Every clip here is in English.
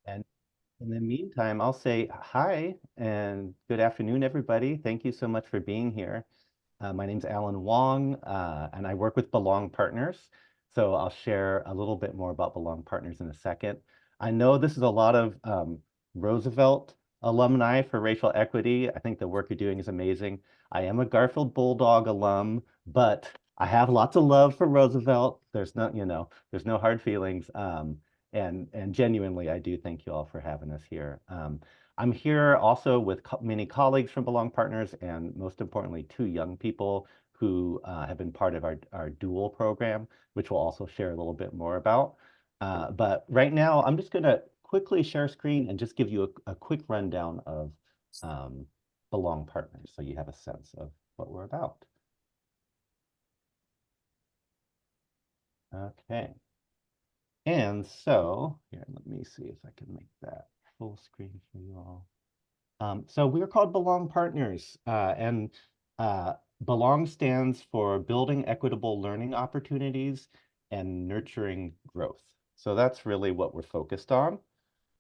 And in the meantime, I'll say hi and good afternoon, everybody. Thank you so much for being here. My name's Alan Wong, and I work with Belong Partners. So I'll share a little bit more about Belong Partners in a second. I know this is a lot of Roosevelt alumni for racial equity. I think the work you're doing is amazing. I am a Garfield Bulldog alum, but I have lots of love for Roosevelt. There's no, there's no hard feelings. And genuinely, I do thank you all for having us here. I'm here also with many colleagues from Belong Partners, and most importantly, two young people who have been part of our dual program, which we'll also share a little bit more about. But right now, I'm just going to quickly share screen and just give you a quick rundown of Belong Partners so you have a sense of what we're about. Okay. And so, here, let me see if I can make that full screen for you all. So we're called Belong Partners, and Belong stands for Building Equitable Learning Opportunities and Nurturing Growth. So that's really what we're focused on.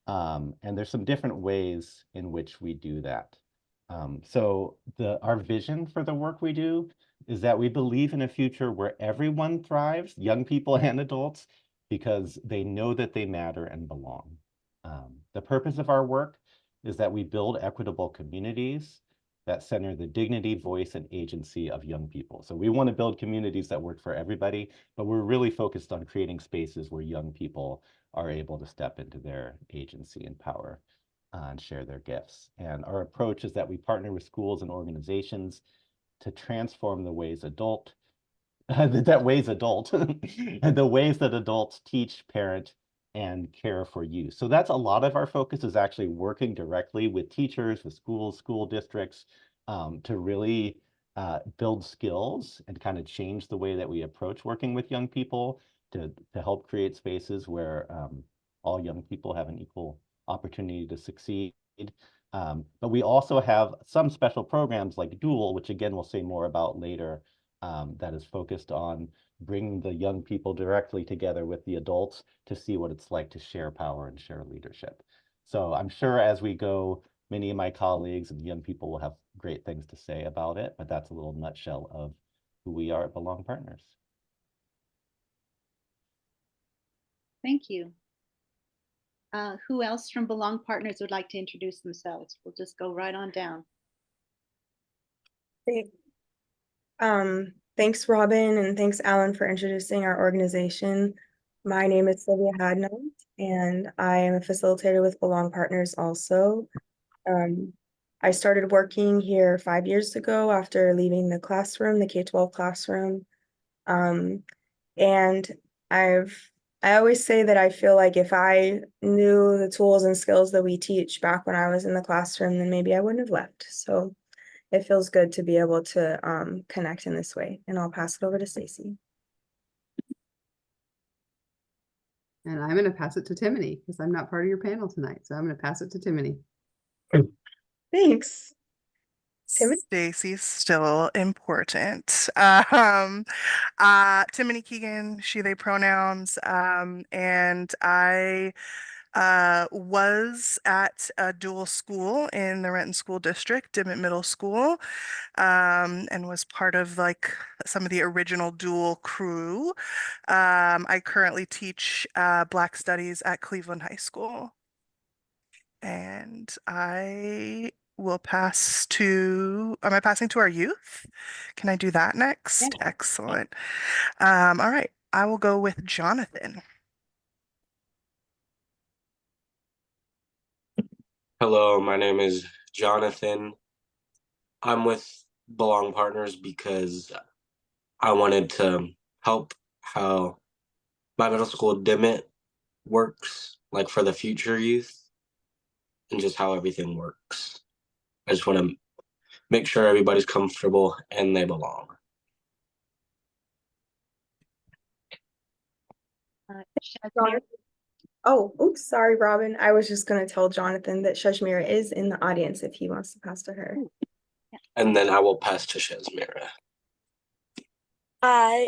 And there's some different ways in which we do that. So our vision for the work we do is that we believe in a future where everyone thrives, young people and adults, because they know that they matter and belong. The purpose of our work is that we build equitable communities that center the dignity, voice, and agency of young people. So we want to build communities that work for everybody, but we're really focused on creating spaces where young people are able to step into their agency and power and share their gifts. And our approach is that we partner with schools and organizations to transform the ways adult and the ways that adults teach, parent, and care for youth. So that's a lot of our focus is actually working directly with teachers, with schools, school districts, to really build skills and kind of change the way that we approach working with young people to help create spaces where all young people have an equal opportunity to succeed. But we also have some special programs like Dual, which again, we'll say more about later, that is focused on bringing the young people directly together with the adults to see what it's like to share power and share leadership. So I'm sure as we go, many of my colleagues and young people will have great things to say about it, but that's a little nutshell of who we are at Belong Partners. Thank you. Who else from Belong Partners would like to introduce themselves? We'll just go right on down. Thanks, Robin, and thanks, Alan, for introducing our organization. My name is Sylvia Hadnot, and I am a facilitator with Belong Partners also. I started working here 5 years ago after leaving the classroom, the K-12 classroom. And I always say that I feel like if I knew the tools and skills that we teach back when I was in the classroom, then maybe I wouldn't have left. So it feels good to be able to connect in this way. And I'll pass it over to Stacy. And I'm going to pass it to Timony because I'm not part of your panel tonight. So I'm going to pass it to Timony. Thanks. Stacy's still important. Timony Keegan, she, they pronouns. And I was at a dual school in the Renton School District, Dimmitt Middle School, and was part of like some of the original dual crew. I currently teach Black Studies at Cleveland High School. And I will pass to, am I passing to our youth? Can I do that next? Yeah. Excellent. All right, I will go with Jonathan. Hello, my name is Jonathan. I'm with Belong Partners because I wanted to help how my middle school Dimmitt works, like for the future youth, and just how everything works. I just want to make sure everybody's comfortable and they belong. Oh, oops, sorry, Robin. I was just going to tell Jonathan that Shashmira is in the audience if he wants to pass to her. And then I will pass to Shazmira. Hi,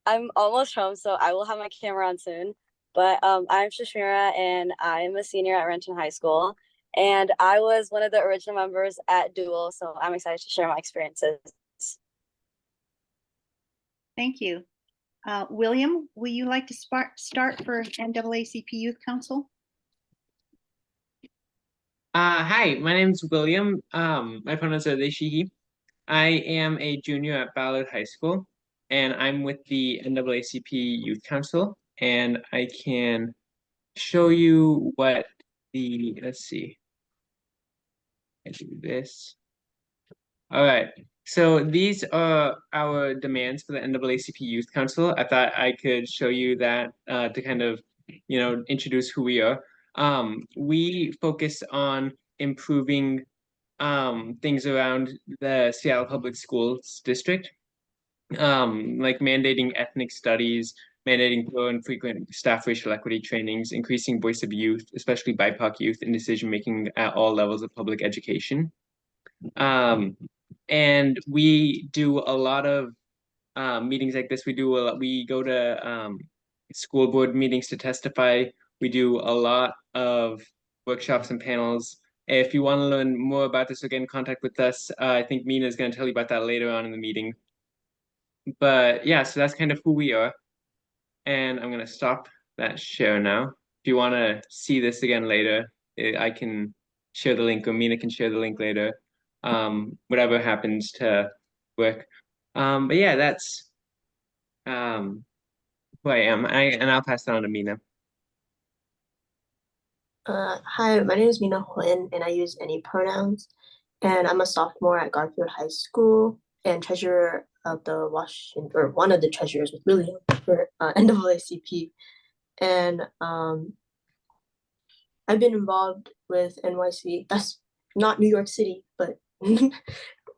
I'm almost home, so I will have my camera on soon. But I'm Shashmira, and I'm a senior at Renton High School. And I was one of the original members at Dual, so I'm excited to share my experiences. Thank you. William, will you like to start for NAACP Youth Council? Hi, my name's William. My pronouns are they, she, he. I am a junior at Ballard High School, and I'm with the NAACP Youth Council, and I can show you what let's see, I do this. All right, so these are our demands for the NAACP Youth Council. I thought I could show you that to kind of, introduce who we are. We focus on improving things around the Seattle Public Schools district, like mandating ethnic studies, mandating thorough and frequent staff racial equity trainings, increasing voice of youth, especially BIPOC youth, in decision making at all levels of public education. And we do a lot of meetings like this. We go to school board meetings to testify. We do a lot of workshops and panels. If you want to learn more about this or get in contact with us, I think Mina is going to tell you about that later on in the meeting. But yeah, so that's kind of who we are. And I'm going to stop that share now. If you want to see this again later, I can share the link, or Mina can share the link later. Whatever happens to work. But yeah, that's who I am. And I'll pass it on to Mina. Hi, my name is Mina Huyen, and I use any pronouns. And I'm a sophomore at Garfield High School and treasurer of the or one of the treasurers with William for NAACP. And I've been involved with NYC. That's not New York City, but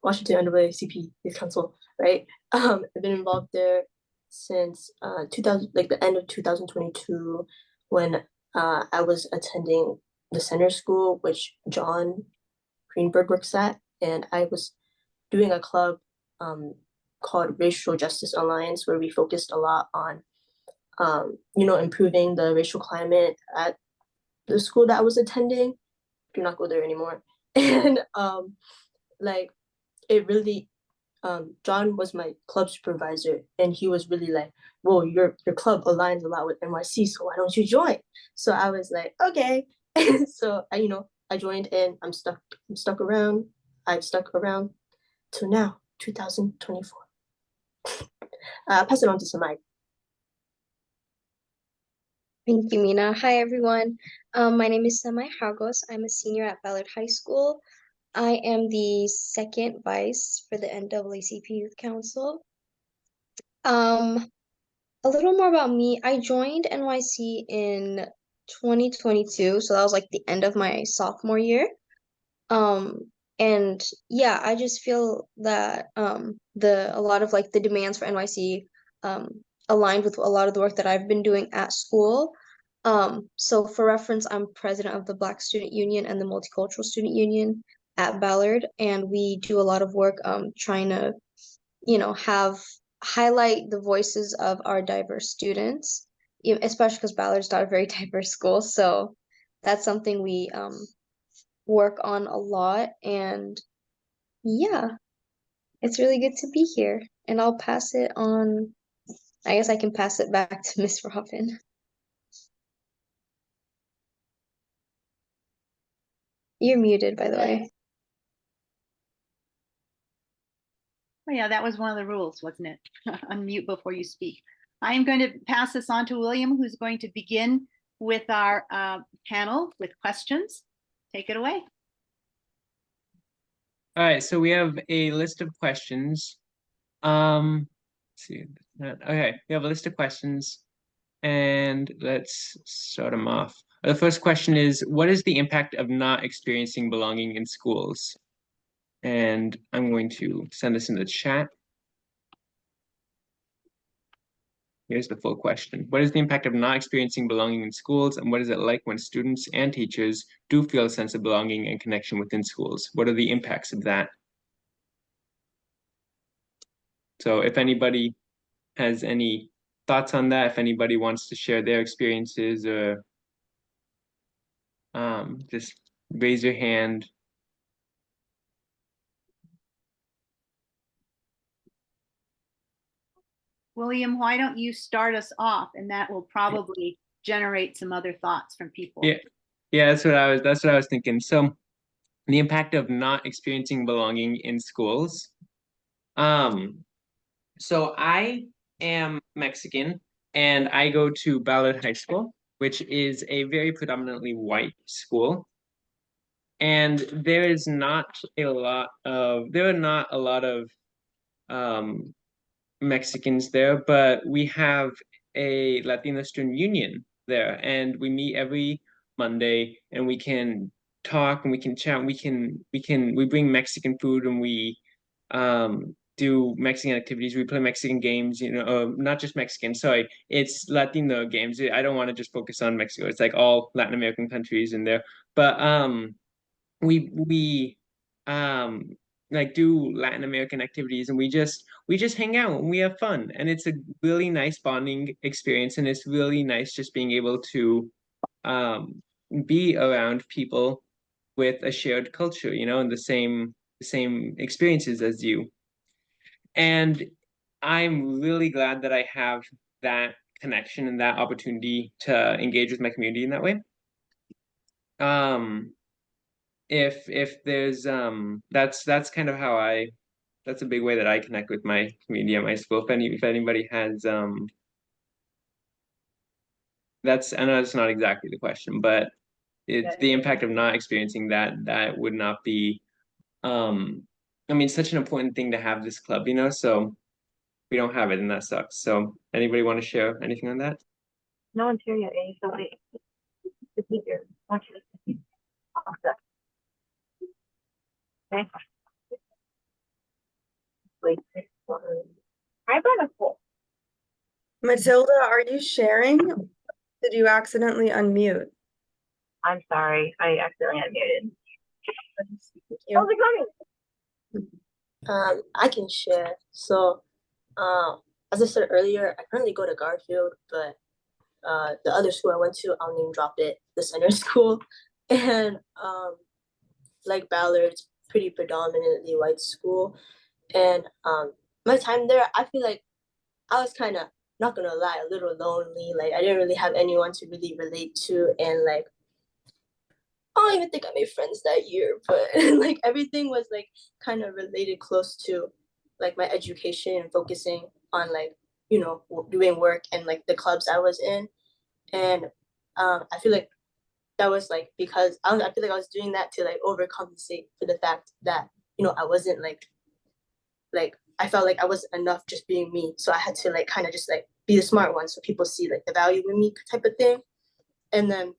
Washington NAACP Youth Council, right? I've been involved there since 2000, like the end of 2022, when I was attending the center school, which John Greenberg works at, and I was doing a club called Racial Justice Alliance, where we focused a lot on, improving the racial climate at the school that I was attending. Do not go there anymore. And like it really, John was my club supervisor, and he was really like, "Whoa, your club aligns a lot with NYC, so why don't you join?" So I was like, "Okay." So I joined, and I'm stuck around. I've stuck around till now, 2024. Pass it on to Samai. Thank you, Mina. Hi, everyone. My name is Samai Hagos. I'm a senior at Ballard High School. I am the second vice for the NAACP Youth Council. A little more about me. I joined NYC in 2022, so that was like the end of my sophomore year. And yeah, I just feel that a lot of like the demands for NYC aligned with a lot of the work that I've been doing at school. So for reference, I'm president of the Black Student Union and the Multicultural Student Union at Ballard, and we do a lot of work trying to, highlight the voices of our diverse students, especially because Ballard's not a very diverse school. So that's something we work on a lot, and yeah, it's really good to be here. And I'll pass it on. I guess I can pass it back to Miss Robin. You're muted, by the way. Oh yeah, that was one of the rules, wasn't it? Unmute before you speak. I am going to pass this on to William, who's going to begin with our panel with questions. Take it away. All right, so we have a list of questions. Let's see. Okay, we have a list of questions, and let's start them off. The first question is, what is the impact of not experiencing belonging in schools? And I'm going to send this in the chat. Here's the full question. What is the impact of not experiencing belonging in schools, and what is it like when students and teachers do feel a sense of belonging and connection within schools? What are the impacts of that? So if anybody has any thoughts on that, if anybody wants to share their experiences, or just raise your hand. William, why don't you start us off, and that will probably generate some other thoughts from people. Yeah, that's what I was thinking. So the impact of not experiencing belonging in schools. So I am Mexican, and I go to Ballard High School, which is a very predominantly white school. And there are not a lot of Mexicans there, but we have a Latino Student Union there, and we meet every Monday, and we can talk and we can chat. We bring Mexican food, and we do Mexican activities. We play Mexican games, not just Mexican. Sorry, it's Latino games. I don't want to just focus on Mexico. It's like all Latin American countries in there, but we um like do Latin American activities, and we just hang out and we have fun, and it's a really nice bonding experience, and it's really nice just being able to um be around people with a shared culture, and the same experiences as you. And I'm really glad that I have that connection and that opportunity to engage with my community in that way. If there's that's kind of how that's a big way that I connect with my community at my school. If anybody has that's, I know it's not exactly the question, but it's the impact of not experiencing that would not be I mean, such an important thing to have this club, so we don't have it, and that sucks. So anybody want to share anything on that? No one's here yet, Amy, so wait. The teacher wants you to okay. Wait. I brought a poll. Matilda, are you sharing? Did you accidentally unmute? I'm sorry, I accidentally unmuted. Thank you. How's it going? I can share. So, as I said earlier, I currently go to Garfield, but the other school I went to, I'll name drop it, the center school, and like Ballard's pretty predominantly white school, and my time there, I feel like I was kind of, not gonna lie, a little lonely. Like I didn't really have anyone to really relate to, and like I don't even think I made friends that year, but like everything was like kind of related close to like my education and focusing on like doing work and like the clubs I was in, and I feel like that was like because I feel like I was doing that to like overcompensate for the fact that I wasn't like I felt like I wasn't enough just being me, so I had to like kind of just like be the smart one so people see like the value in me type of thing, and then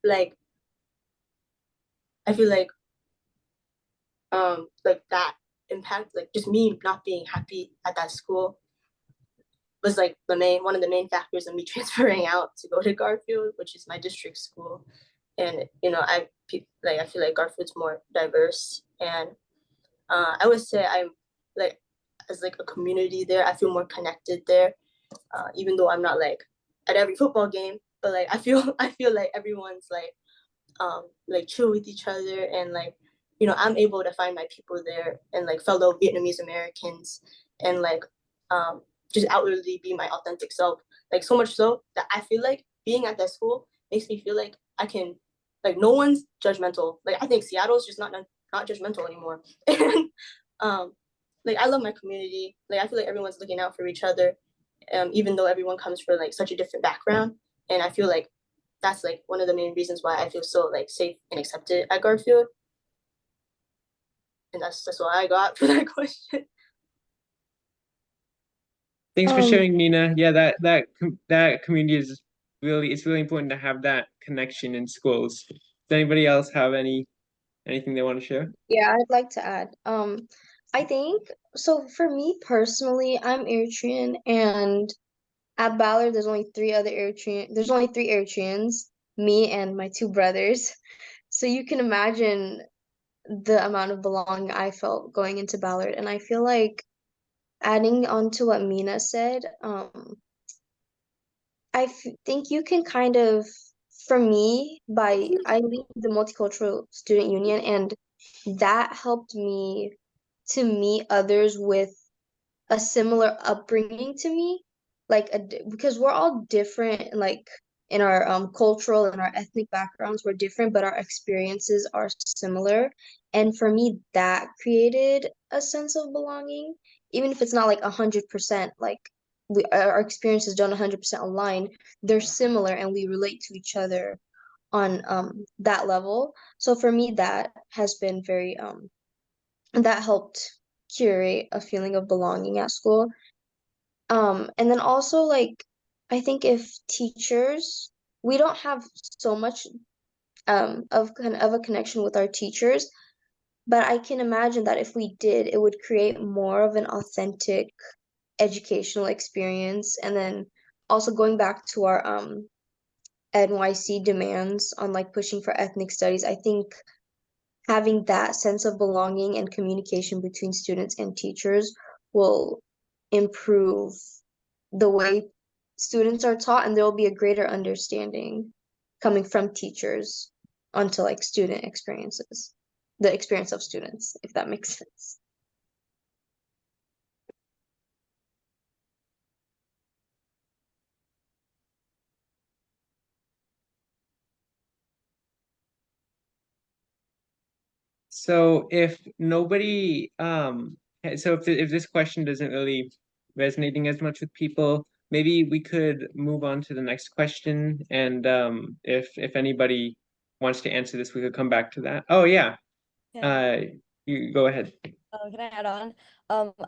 like I feel like that impact, like just me not being happy at that school was like one of the main factors of me transferring out to go to Garfield, which is my district school. And I feel like Garfield's more diverse, and I would say I'm like, as like a community there, I feel more connected there, even though I'm not like at every football game, but like I feel like everyone's like chill with each other, and like I'm able to find my people there and like fellow Vietnamese Americans, and like just outwardly be my authentic self, like so much so that I feel like being at that school makes me feel like I can, like no one's judgmental. Like I think Seattle's just not judgmental anymore. And like I love my community. Like I feel like everyone's looking out for each other, even though everyone comes from like such a different background. And I feel like that's like one of the main reasons why I feel so like safe and accepted at Garfield. And that's what I got for that question. Thanks for sharing, Nina. Yeah, that community is it's really important to have that connection in schools. Does anybody else have anything they want to share? Yeah, I'd like to add. I think so for me personally, I'm Eritrean, and at Ballard there's only three Eritreans, me and my two brothers. So you can imagine the amount of belonging I felt going into Ballard, and I feel like adding on to what Mina said, think you can kind of, for me, I lead the Multicultural Student Union, and that helped me to meet others with a similar upbringing to me, like because we're all different, like in our cultural and our ethnic backgrounds, we're different, but our experiences are similar. And for me, that created a sense of belonging, even if it's not like 100%, like our experiences don't 100% align, they're similar and we relate to each other on that level. So for me, that has been very that helped curate a feeling of belonging at school. And then also like I think if teachers, we don't have so much of a connection with our teachers, but I can imagine that if we did, it would create more of an authentic educational experience. And then also going back to our NYC demands on like pushing for ethnic studies, I think having that sense of belonging and communication between students and teachers will improve the way students are taught, and there will be a greater understanding coming from teachers onto like student experiences, the experience of students, if that makes sense. So if nobody, so if this question doesn't really resonating as much with people, maybe we could move on to the next question. And if anybody wants to answer this, we could come back to that. Oh yeah, Yeah. you go ahead. Can I add on?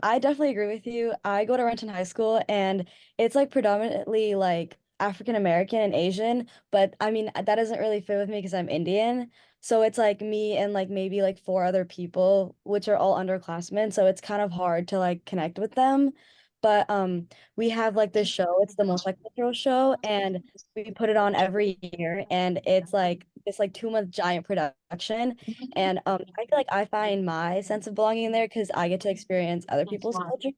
I definitely agree with you. I go to Renton High School and it's like predominantly like African American and Asian, but I mean that doesn't really fit with me because I'm Indian. So it's like me and like maybe like four other people, which are all underclassmen. So it's kind of hard to like connect with them. But we have like this show, it's the Multicultural Show, and we put it on every year, and it's like this like 2 month giant production. And I feel like I find my sense of belonging in there because I get to experience other people's culture.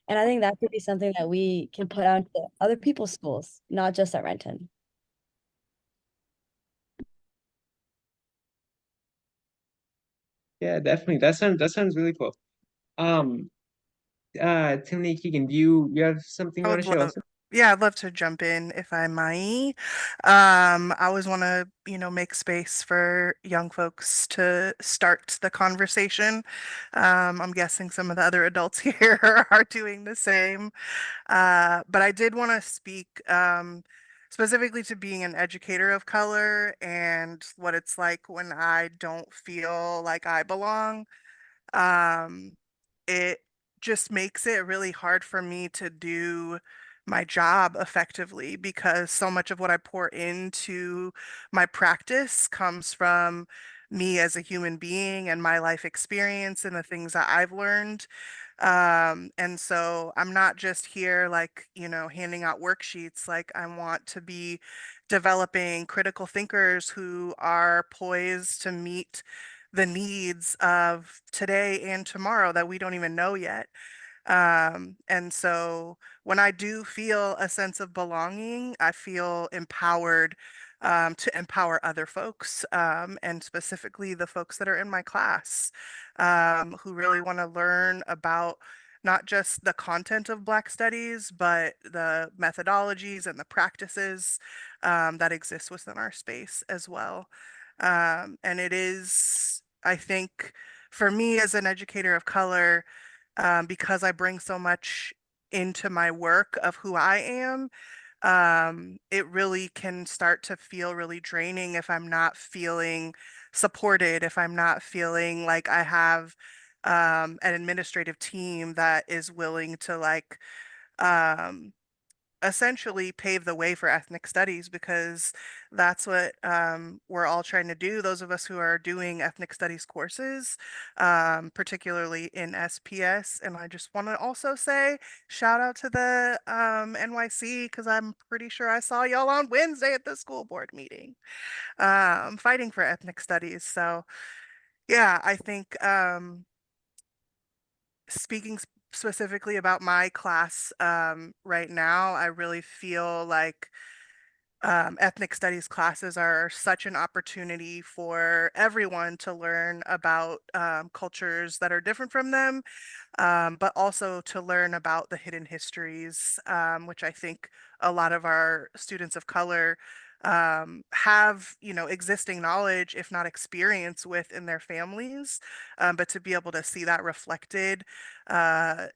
And I think that could be something that we can put out to other people's schools, not just at Renton. Yeah, definitely. That sounds really cool. Um, Timothy Keegan, do you have something I you want would to share love, also? yeah, I'd love to jump in if I might. I always want to, make space for young folks to start the conversation. I'm guessing some of the other adults here are doing the same. But I did want to speak specifically to being an educator of color and what it's like when I don't feel like I belong. Um, it just makes it really hard for me to do my job effectively because so much of what I pour into my practice comes from me as a human being and my life experience and the things that I've learned. And so I'm not just here like, handing out worksheets. Like I want to be developing critical thinkers who are poised to meet the needs of today and tomorrow that we don't even know yet. And so when I do feel a sense of belonging, I feel empowered to empower other folks, and specifically the folks that are in my class, who really want to learn about not just the content of Black studies, but the methodologies and the practices that exist within our space as well. And it is, I think, for me as an educator of color, because I bring so much into my work of who I am, it really can start to feel really draining if I'm not feeling supported, if I'm not feeling like I have an administrative team that is willing to like um, essentially pave the way for ethnic studies because that's what we're all trying to do. Those of us who are doing ethnic studies courses, particularly in SPS. And I just want to also say shout out to the NYC because I'm pretty sure I saw y'all on Wednesday at the school board meeting fighting for ethnic studies. So yeah, I think speaking specifically about my class right now, I really feel like ethnic studies classes are such an opportunity for everyone to learn about cultures that are different from them, but also to learn about the hidden histories, which I think a lot of our students of color have, existing knowledge, if not experience with in their families. But to be able to see that reflected uh,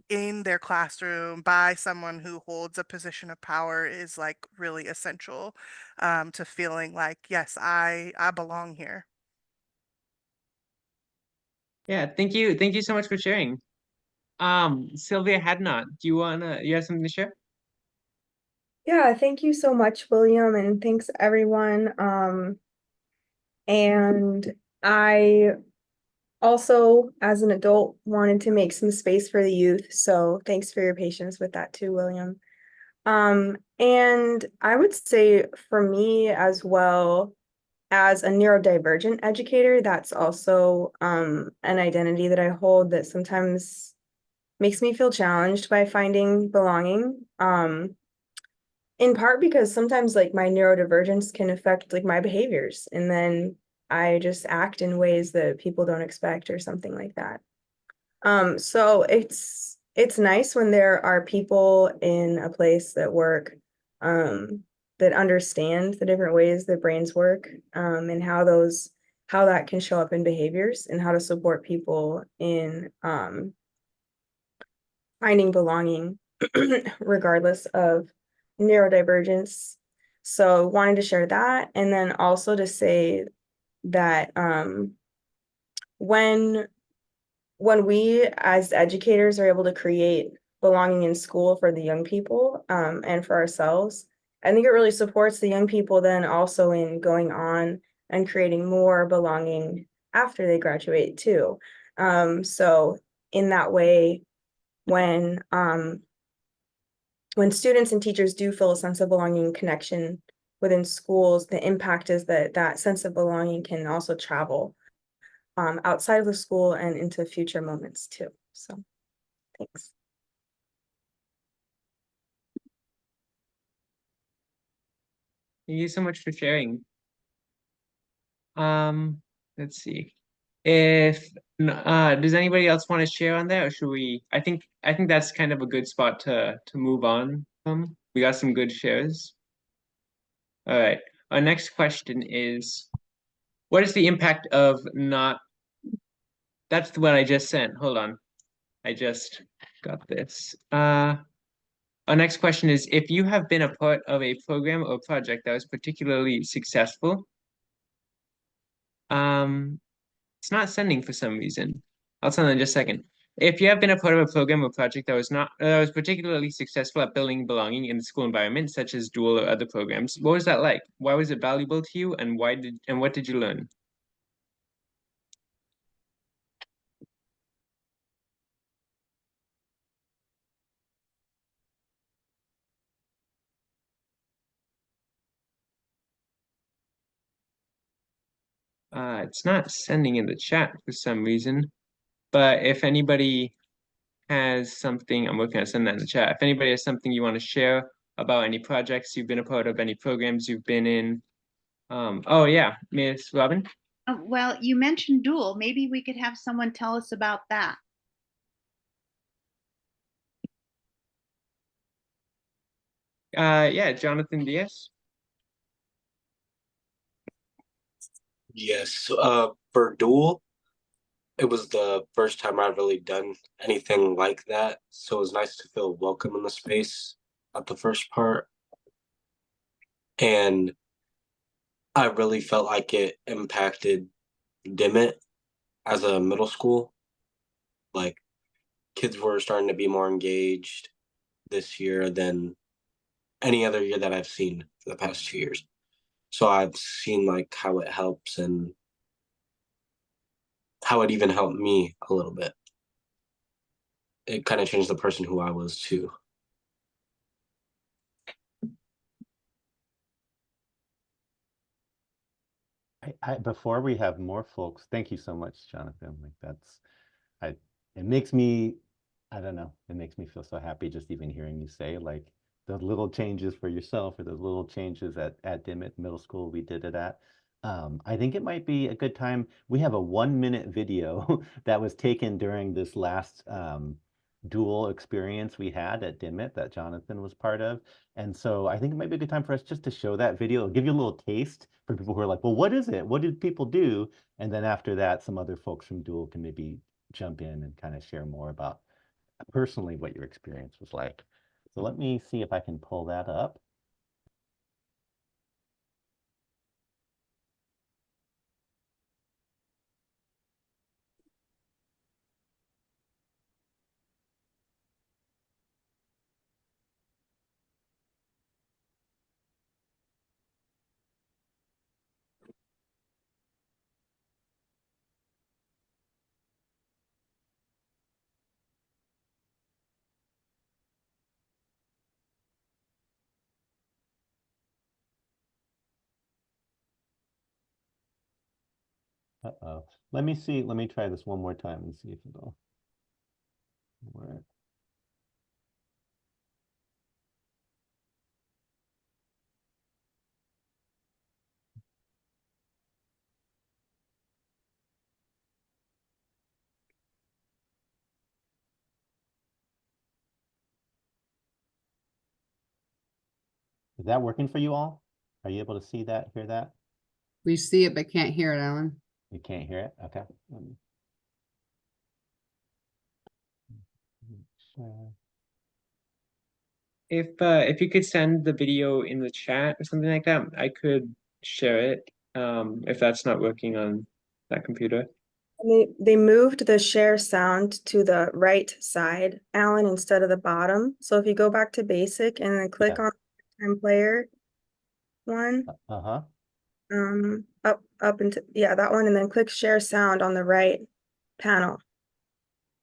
in their classroom by someone who holds a position of power is like really essential to feeling like, yes, I belong here. Yeah, thank you. Thank you so much for sharing. Sylvia Hadnot, you have something to share? Yeah, thank you so much, William, and thanks everyone. And I also, as an adult, wanted to make some space for the youth. So thanks for your patience with that too, William. And I would say for me as well, as a neurodivergent educator, that's also an identity that I hold that sometimes makes me feel challenged by finding belonging. In part because sometimes like my neurodivergence can affect like my behaviors, and then I just act in ways that people don't expect or something like that. So it's nice when there are people in a place that work that understand the different ways that brains work, and how that can show up in behaviors and how to support people in finding belonging regardless of neurodivergence. So wanting to share that, and then also to say that when we as educators are able to create belonging in school for the young people, and for ourselves, I think it really supports the young people then also in going on and creating more belonging after they graduate too. So in that way, when students and teachers do feel a sense of belonging and connection within schools, the impact is that that sense of belonging can also travel outside of the school and into future moments too. So thanks. Thank you so much for sharing. Let's see. If does anybody else want to share on that, or should we? I think that's kind of a good spot to move on from. We got some good shares. All right. Our next question is, what is the impact of not? That's what I just sent. Hold on. I just got this. Our next question is, if you have been a part of a program or project that was particularly successful, it's not sending for some reason. I'll send in just a second. If you have been a part of a program or project that was particularly successful at building belonging in the school environment, such as Dual or other programs, what was that like? Why was it valuable to you, and what did you learn? It's not sending in the chat for some reason. But if anybody has something, I'm looking at send that in the chat. If anybody has something you want to share about any projects you've been a part of, any programs you've been in. Oh yeah, Miss Robin. Well, you mentioned dual. Maybe we could have someone tell us about that. Yeah, Jonathan Diaz. Yes, for Duel, it was the first time I've really done anything like that. So it was nice to feel welcome in the space at the first part. And I really felt like it impacted Dimmitt as a middle school. Like kids were starting to be more engaged this year than any other year that I've seen for the past 2 years. So I've seen like how it helps and how it even helped me a little bit. It kind of changed the person who I was too. Before we have more folks, thank you so much, Jonathan. Like it makes me I don't know. It makes me feel so happy just even hearing you say like the little changes for yourself or the little changes at Dimmitt Middle School we did it at. I think it might be a good time. We have a 1 minute video that was taken during this last dual experience we had at Dimmitt that Jonathan was part of. And so I think it might be a good time for us just to show that video, give you a little taste for people who are like, well, what is it? What did people do? And then after that, some other folks from Dual can maybe jump in and kind of share more about personally what your experience was like. So let me see if I can pull that up. Uh-oh. Let me see. Let me try this one more time and see if it'll work. Is that working for you all? Are you able to see that, hear that? We see it, but can't hear it, Alan. You can't hear it? Okay. Share. If you could send the video in the chat or something like that, I could share it. If that's not working on that computer. They moved the share sound to the right side, Alan, instead of the bottom. So if you go back to basic and then click Yeah. on time player one, Uh-huh. up into, yeah, that one, and then click share sound on the right panel.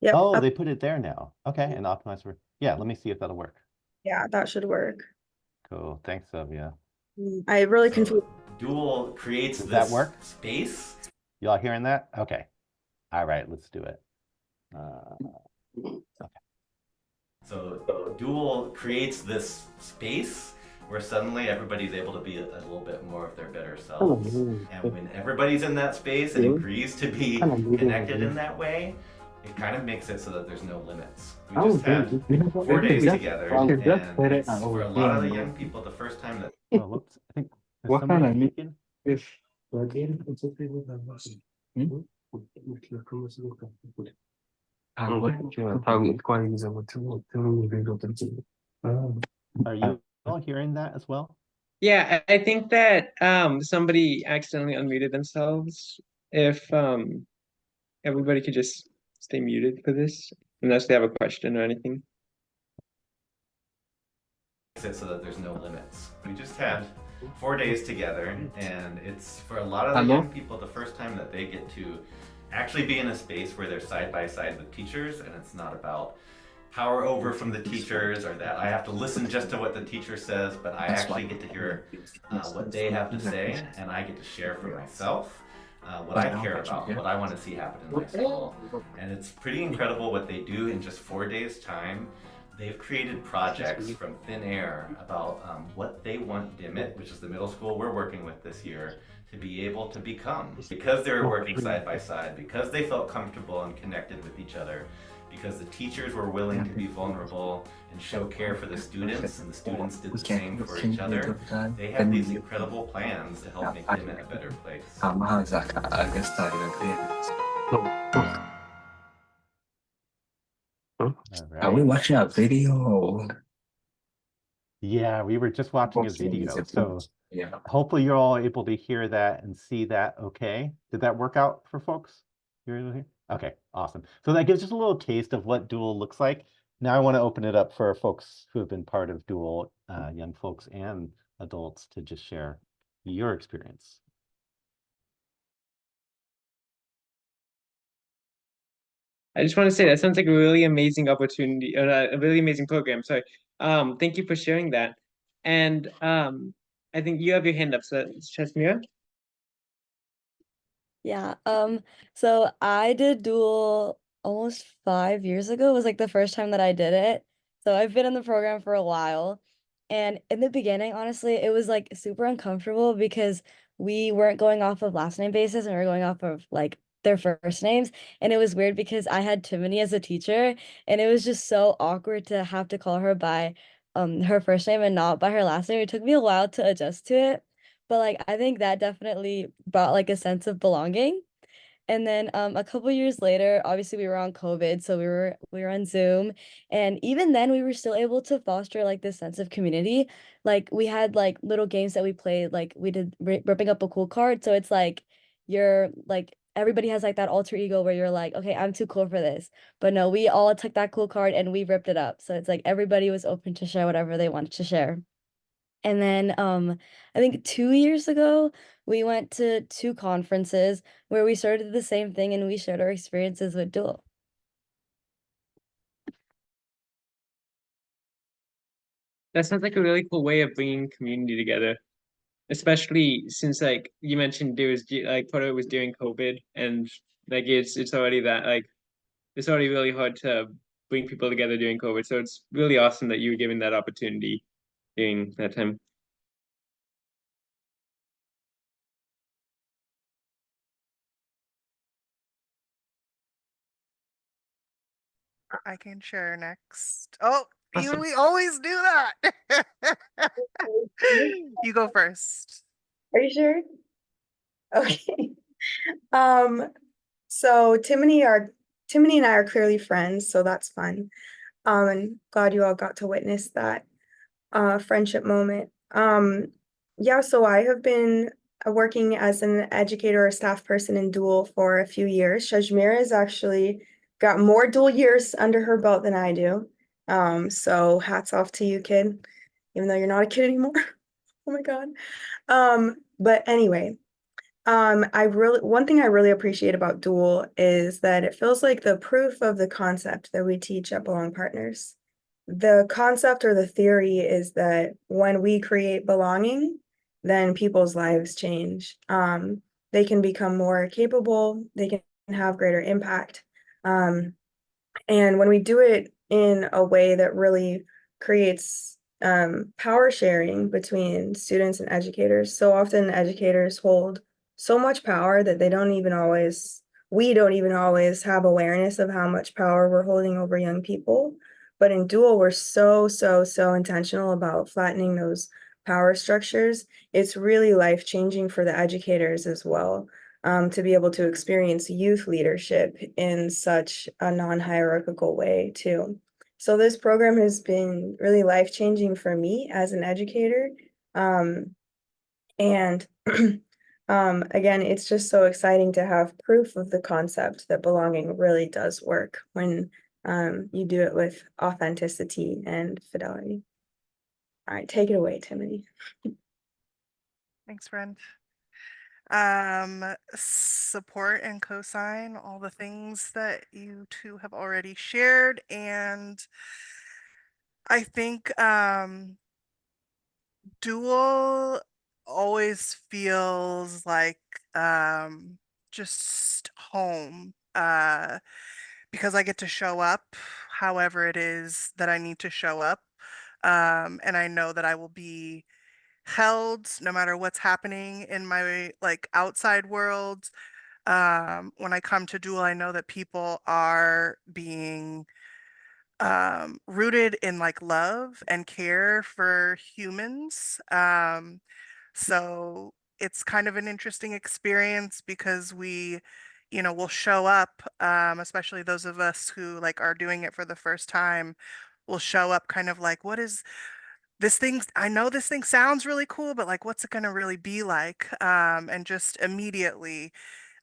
Yep, Oh, up, they put it there now. Okay, and optimize for, yeah, let me see if that'll work. yeah, that should work. Cool. Thanks, Sylvia. I really So, confused. Dual creates Does that work? Space. Y'all hearing that? Okay. All right, let's do it. Okay. So Dual creates this space where suddenly everybody's able to be a little bit more of their better selves. And when everybody's in that space and agrees to be connected in that way, it kind of makes it so that there's no limits. We just had 4 days together, and it's for a lot of the young people the first time that. Oh, whoops! I think there's somebody speaking. Are you all hearing that as well? Yeah, I think that somebody accidentally unmuted themselves. If everybody could just stay muted for this, unless they have a question or anything. So that there's no limits. We just had 4 days together, and it's for a lot of the young people the first time that they get to actually be in a space where they're side by side with teachers, and it's not about power over from the teachers or that I have to listen just to what the teacher says, but I actually get to hear what they have to say, and I get to share for myself what I care about, what I want to see happen in my school. And it's pretty incredible what they do in just 4 days' time. They've created projects from thin air about what they want Dimmitt, which is the middle school we're working with this year, to be able to become. Because they were working side by side, because they felt comfortable and connected with each other, because the teachers were willing to be vulnerable and show care for the students, and the students did the same for each other. They have these incredible plans to help make Dimmitt a better place. Are we watching a video? Yeah, we were just watching a video. So yeah, hopefully you're all able to hear that and see that okay. Did that work out for folks? You're able to hear? Okay, awesome. So that gives us a little taste of what Dual looks like. Now I want to open it up for folks who have been part of Dual, young folks and adults, to just share your experience. I just want to say that sounds like a really amazing opportunity, a really amazing program. Sorry. Thank you for sharing that. And I think you have your hand up, so Chesmira. Yeah, so I did Dual almost 5 years ago was like the first time that I did it. So I've been in the program for a while. And in the beginning, honestly, it was like super uncomfortable because we weren't going off of last name basis and we were going off of like their first names. And it was weird because I had Timony as a teacher and it was just so awkward to have to call her by her first name and not by her last name. It took me a while to adjust to it. But like I think that definitely brought like a sense of belonging. And then a couple years later, obviously we were on COVID, so we were on Zoom, and even then we were still able to foster like this sense of community. Like we had like little games that we played, like we did ripping up a cool card. So it's like you're like everybody has like that alter ego where you're like, okay, I'm too cool for this. But no, we all took that cool card and we ripped it up. So it's like everybody was open to share whatever they wanted to share. And then I think 2 years ago, we went to two conferences where we started the same thing and we shared our experiences with Duel. That sounds like a really cool way of bringing community together, especially since like you mentioned there was like part of it was during COVID, and like it's already that like it's already really hard to bring people together during COVID. So it's really awesome that you were given that opportunity during that time. I can share next. Oh, Awesome. we always do that. You go first. Are you sure? Okay. Um, so Timony and I are clearly friends, so that's fun. And glad you all got to witness that friendship moment. Yeah, so I have been working as an educator or staff person in Dual for a few years. Shajmira has actually got more Dual years under her belt than I do. So hats off to you, kid, even though you're not a kid anymore. Oh my God. But anyway, one thing I really appreciate about Dual is that it feels like the proof of the concept that we teach at Belong Partners. The concept or the theory is that when we create belonging, then people's lives change. They can become more capable, they can have greater impact. And when we do it in a way that really creates power sharing between students and educators, so often educators hold so much power that we don't even always have awareness of how much power we're holding over young people. But in Dual, we're so intentional about flattening those power structures. It's really life-changing for the educators as well, to be able to experience youth leadership in such a non-hierarchical way too. So this program has been really life-changing for me as an educator. And again, it's just so exciting to have proof of the concept that belonging really does work when you do it with authenticity and fidelity. All right, take it away, Timothy. Thanks, friend. Support and co-sign all the things that you two have already shared. And I think Dual always feels like just home. Because I get to show up however it is that I need to show up. And I know that I will be held no matter what's happening in my like outside world. When I come to Dual, I know that people are being rooted in like love and care for humans. So it's kind of an interesting experience because we'll show up, especially those of us who like are doing it for the first time, will show up kind of like, what is this thing? I know this thing sounds really cool, but like, what's it going to really be like? And just immediately,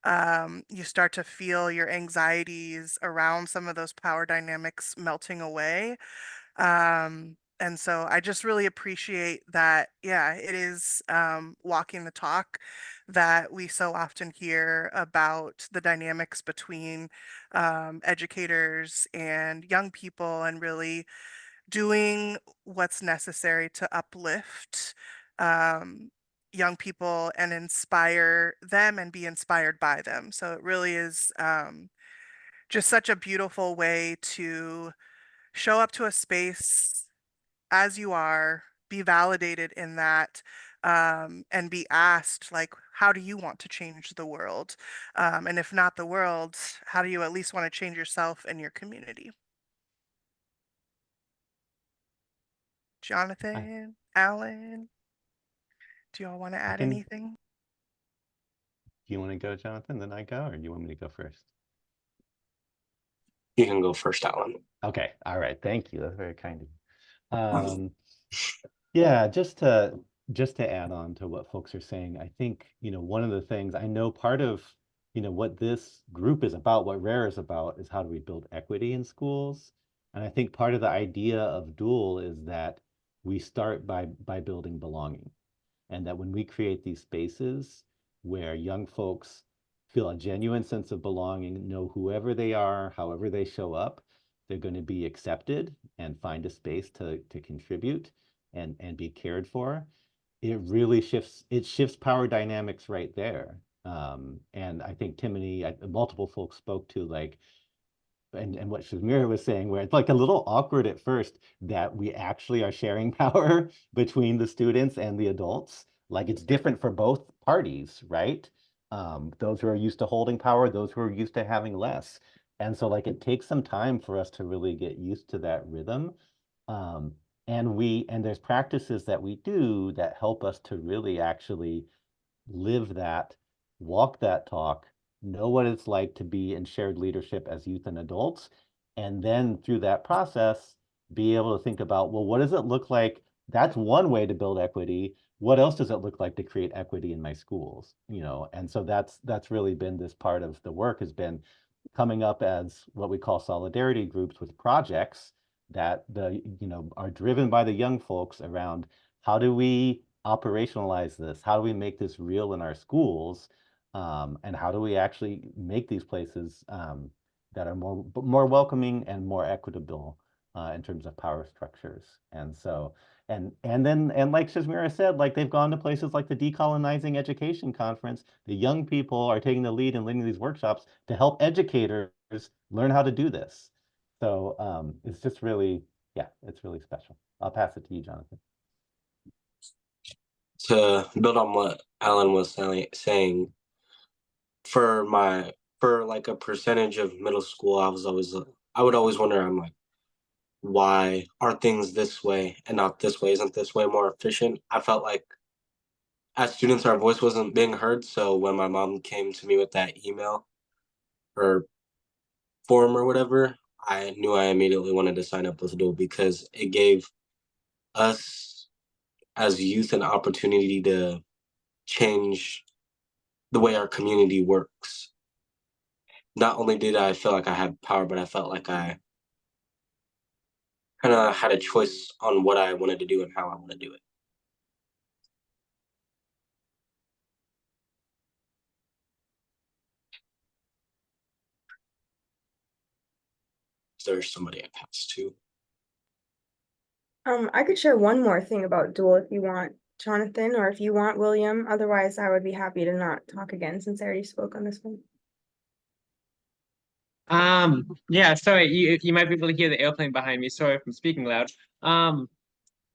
you start to feel your anxieties around some of those power dynamics melting away. And so I just really appreciate that. Yeah, it is walking the talk that we so often hear about the dynamics between educators and young people, and really doing what's necessary to uplift um, young people and inspire them and be inspired by them. So it really is just such a beautiful way to show up to a space as you are, be validated in that, and be asked, like, how do you want to change the world? And if not the world, how do you at least want to change yourself and your community? Jonathan, Alan, do y'all want to add can, anything? do you want to go, Jonathan? Then I go, or do you want me to go first? You can go first, Alan. Okay, all right, thank you. That's very kind of you. Yeah, just to add on to what folks are saying, I think, one of the things I know part of, what this group is about, what RARE is about, is how do we build equity in schools? And I think part of the idea of Dual is that we start by building belonging. And that when we create these spaces where young folks feel a genuine sense of belonging, know whoever they are, however they show up, they're going to be accepted and find a space to contribute and be cared for. It really shifts power dynamics right there. And I think multiple folks spoke to, like, and what Shazmira was saying, where it's like a little awkward at first that we actually are sharing power between the students and the adults. Like, it's different for both parties, right? Those who are used to holding power, those who are used to having less. And so, like, it takes some time for us to really get used to that rhythm. Um, and there's practices that we do that help us to really actually live that, walk that talk, know what it's like to be in shared leadership as youth and adults. And then through that process, be able to think about, well, what does it look like? That's one way to build equity. What else does it look like to create equity in my schools? And so that's really been this part of the work, has been coming up as what we call solidarity groups with projects that are driven by the young folks around how do we operationalize this? How do we make this real in our schools? And how do we actually make these places that are more welcoming and more equitable in terms of power structures? And so, and like Shazmira said, like, they've gone to places like the Decolonizing Education Conference. The young people are taking the lead and leading these workshops to help educators learn how to do this. So it's just really, yeah, it's really special. I'll pass it to you, Jonathan. To build on what Alan was saying, for like a percentage of middle school, I would always wonder, I'm like, why are things this way and not this way? Isn't this way more efficient? I felt like as students, our voice wasn't being heard. So when my mom came to me with that email or form or whatever, I knew I immediately wanted to sign up with Dual, because it gave us as youth an opportunity to change the way our community works. Not only did I feel like I had power, but I felt like I kind of had a choice on what I wanted to do and how I want to do it. There's somebody I passed to. I could share one more thing about Dual if you want, Jonathan, or if you want, William. Otherwise, I would be happy to not talk again since I already spoke on this one. Yeah, sorry, you might be able to hear the airplane behind me. Sorry if I'm speaking loud.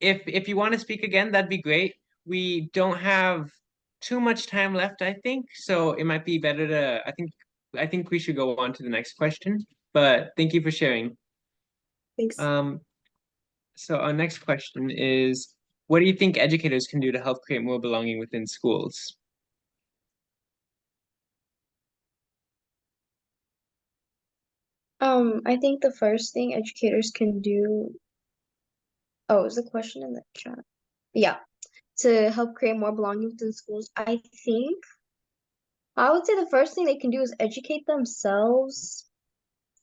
If you want to speak again, that'd be great. We don't have too much time left, I think, so it might be better to, I think we should go on to the next question. But thank you for sharing. Thanks. So our next question is, what do you think educators can do to help create more belonging within schools? I think the first thing educators can do. Oh, is the question in the chat? Yeah, to help create more belonging within schools. I would say the first thing they can do is educate themselves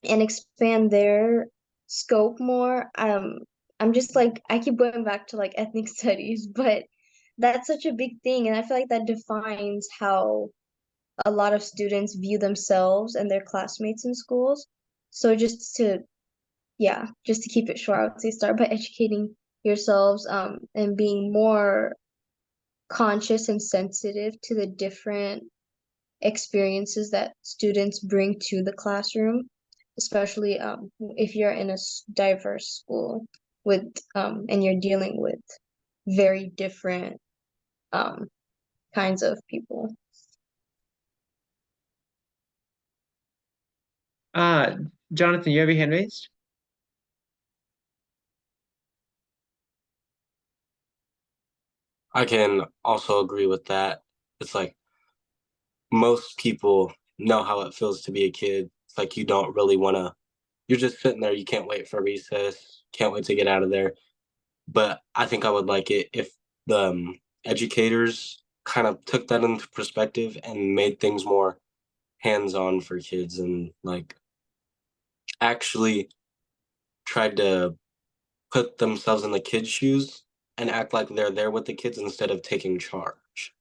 and expand their scope more. I'm just like, I keep going back to like ethnic studies, but that's such a big thing, and I feel like that defines how a lot of students view themselves and their classmates in schools. So just to keep it short, I would say start by educating yourselves and being more conscious and sensitive to the different experiences that students bring to the classroom. especially if you're in a diverse school with and you're dealing with very different kinds of people. Jonathan, you have your hand raised? I can also agree with that. It's like most people know how it feels to be a kid. It's like you don't really want to, you're just sitting there, you can't wait for recess, can't wait to get out of there. But I think I would like it if the educators kind of took that into perspective and made things more hands-on for kids and like actually tried to put themselves in the kids' shoes and act like they're there with the kids instead of taking charge.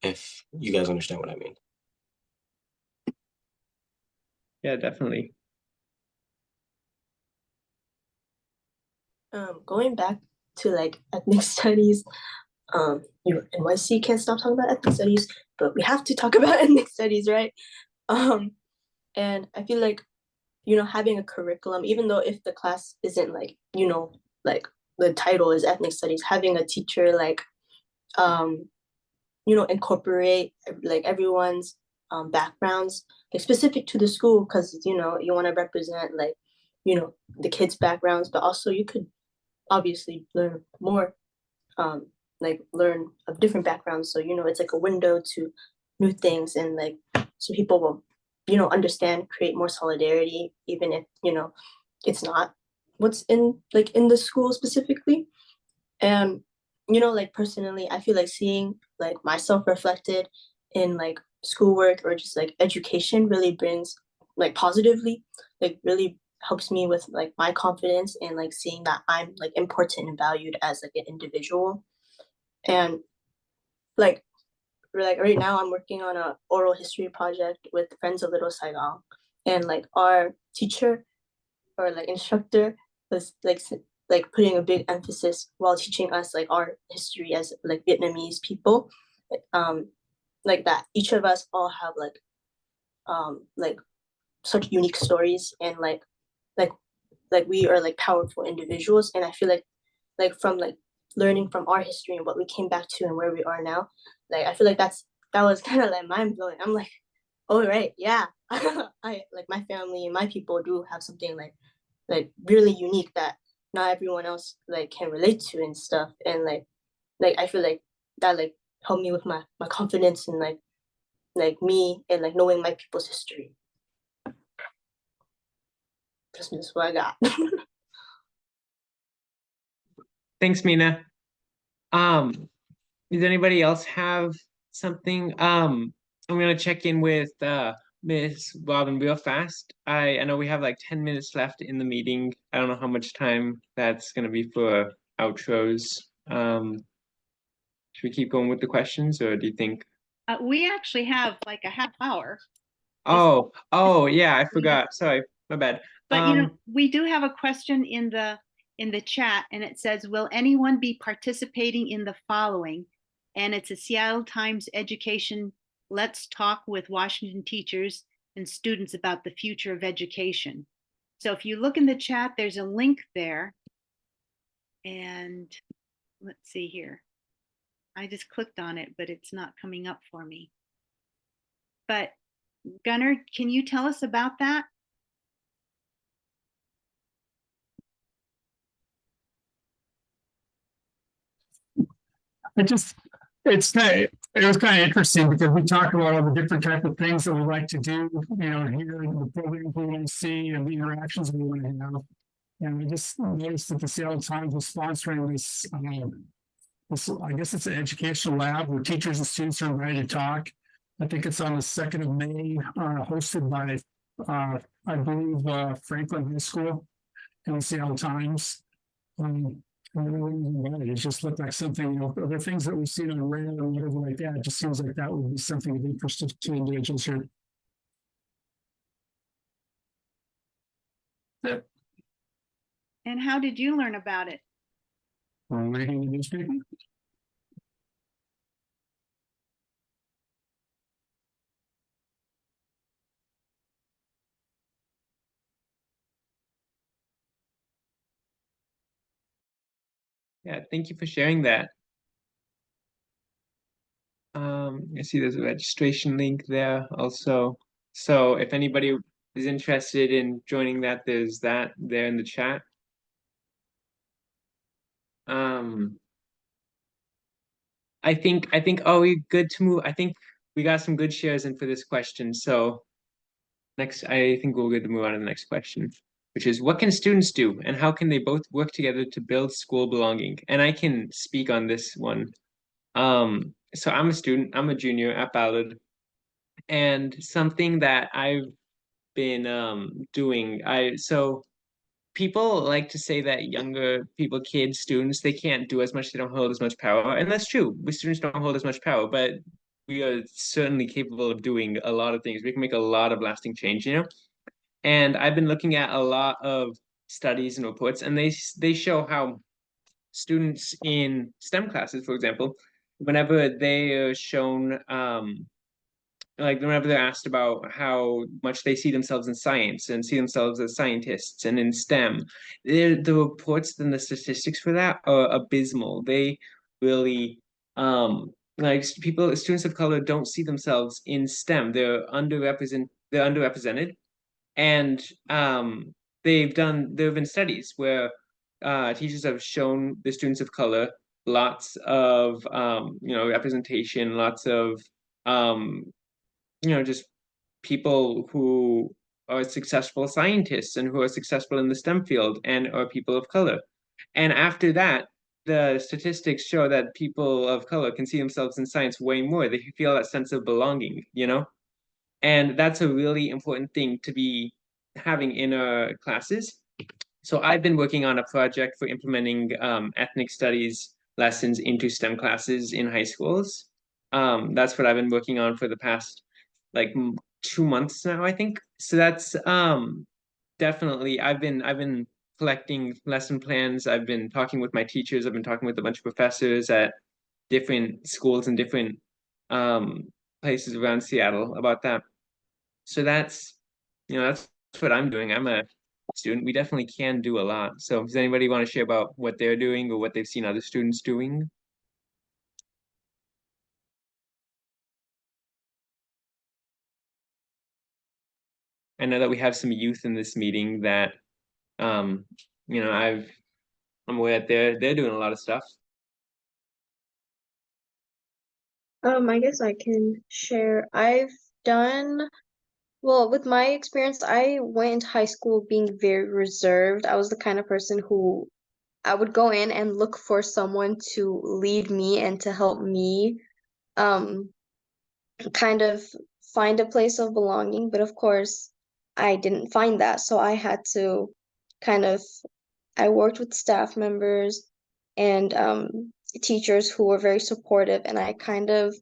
If you guys understand what I mean. Yeah, definitely. Going back to like ethnic studies, NYC can't stop talking about ethnic studies, but we have to talk about ethnic studies, right? And I feel like, having a curriculum, even though if the class isn't like, like the title is ethnic studies, having a teacher like, incorporate like everyone's backgrounds, like specific to the school, because you want to represent like, the kids' backgrounds, but also you could obviously learn more, like learn of different backgrounds. So, it's like a window to new things, and like, so people will, understand, create more solidarity, even if, it's not what's in the school specifically. And, like personally, I feel like seeing like myself reflected in like schoolwork or just like education really brings like positively, like really helps me with like my confidence and like seeing that I'm like important and valued as like an individual. And like right now I'm working on a oral history project with Friends of Little Saigon, and like our teacher or like instructor was like putting a big emphasis while teaching us like our history as like Vietnamese people, um like that each of us all have like such unique stories, and like like we are like powerful individuals. And I feel like from like learning from our history and what we came back to and where we are now, like I feel like that was kind of like mind blowing. I'm like, oh right, yeah. I like my family and my people do have something like really unique that not everyone else like can relate to and stuff. And like I feel like that like helped me with my confidence and like me and like knowing my people's history. That's what I got. Thanks, Mina. Does anybody else have something? I'm gonna check in with Miss Robin real fast. I know we have like 10 minutes left in the meeting. I don't know how much time that's gonna be for outros. Should we keep going with the questions, or do you think? We actually have like a half hour. Oh yeah, I forgot. Sorry, my bad. But we do have a question in the chat, and it says, will anyone be participating in the following? And it's a Seattle Times Education Let's Talk with Washington Teachers and Students About the Future of Education. So if you look in the chat, there's a link there. And let's see here. I just clicked on it, but it's not coming up for me. But Gunnar, can you tell us about that? It was kind of interesting because we talked about all the different type of things that we like to do, here in the programs we want to see and the interactions we want to have. And I just noticed that the Seattle Times was sponsoring this, I guess it's an educational lab where teachers and students are invited to talk. I think it's on the 2nd of May, hosted by, I believe, Franklin High School and the Seattle Times. It just looked like something, other things that we've seen on RAM and whatever like that. It just seems like that would be something of interest to individuals here. And how did you learn about it? Reading the newspaper. Yeah, thank you for sharing that. I see there's a registration link there also. So if anybody is interested in joining that, there's that there in the chat. I think oh, we good to move. I think we got some good shares in for this question. So next, I think we're good to move on to the next question, which is what can students do and how can they both work together to build school belonging? And I can speak on this one. So I'm a student, I'm a junior at Ballard, and something that I've been doing, so people like to say that younger people, kids, students, they can't do as much, they don't hold as much power. And that's true. We students don't hold as much power, but we are certainly capable of doing a lot of things. We can make a lot of lasting change, you know? And I've been looking at a lot of studies and reports, and they show how students in STEM classes, for example, whenever they are shown like whenever they're asked about how much they see themselves in science and see themselves as scientists and in STEM, the reports and the statistics for that are abysmal. They really like students of color don't see themselves in STEM. They're underrepresented, and there have been studies where teachers have shown the students of color lots of representation, lots of um, just people who are successful scientists and who are successful in the STEM field and are people of color. And after that, the statistics show that people of color can see themselves in science way more. They feel that sense of belonging, you know? And that's a really important thing to be having in our classes. So I've been working on a project for implementing ethnic studies lessons into STEM classes in high schools. That's what I've been working on for the past like 2 months now, I think. So that's definitely I've been collecting lesson plans. I've been talking with my teachers. I've been talking with a bunch of professors at different schools and different um, places around Seattle about that. So that's what I'm doing. I'm a student. We definitely can do a lot. So does anybody want to share about what they're doing or what they've seen other students doing? I know that we have some youth in this meeting that um, I'm aware that they're doing a lot of stuff. I guess I can share. Well, with my experience, I went into high school being very reserved. I was the kind of person who I would go in and look for someone to lead me and to help me um kind of find a place of belonging. But of course, I didn't find that. So I had to kind of I worked with staff members and teachers who were very supportive, and I kind of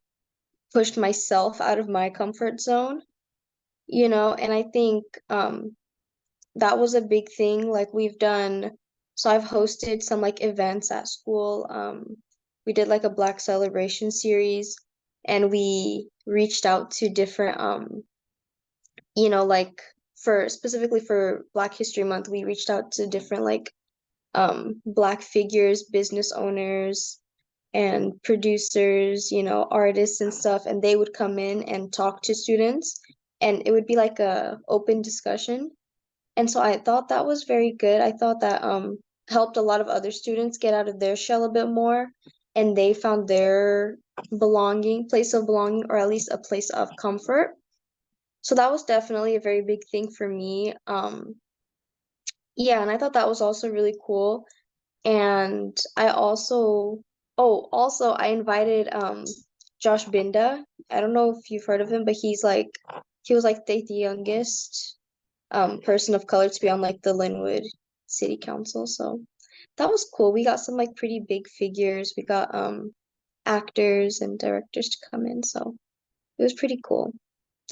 pushed myself out of my comfort zone, and I think that was a big thing. Like so I've hosted some like events at school. We did like a Black Celebration series, and we reached out to different like for specifically for Black History Month, we reached out to different like Black figures, business owners, and producers, artists and stuff, and they would come in and talk to students, and it would be like a open discussion. And so I thought that was very good. I thought that helped a lot of other students get out of their shell a bit more, and they found their place of belonging, or at least a place of comfort. So that was definitely a very big thing for me. Yeah, and I thought that was also really cool. And also I invited Josh Binda. I don't know if you've heard of him, but he was like the youngest person of color to be on like the Linwood City Council. So that was cool. We got some like pretty big figures. We got actors and directors to come in, so it was pretty cool.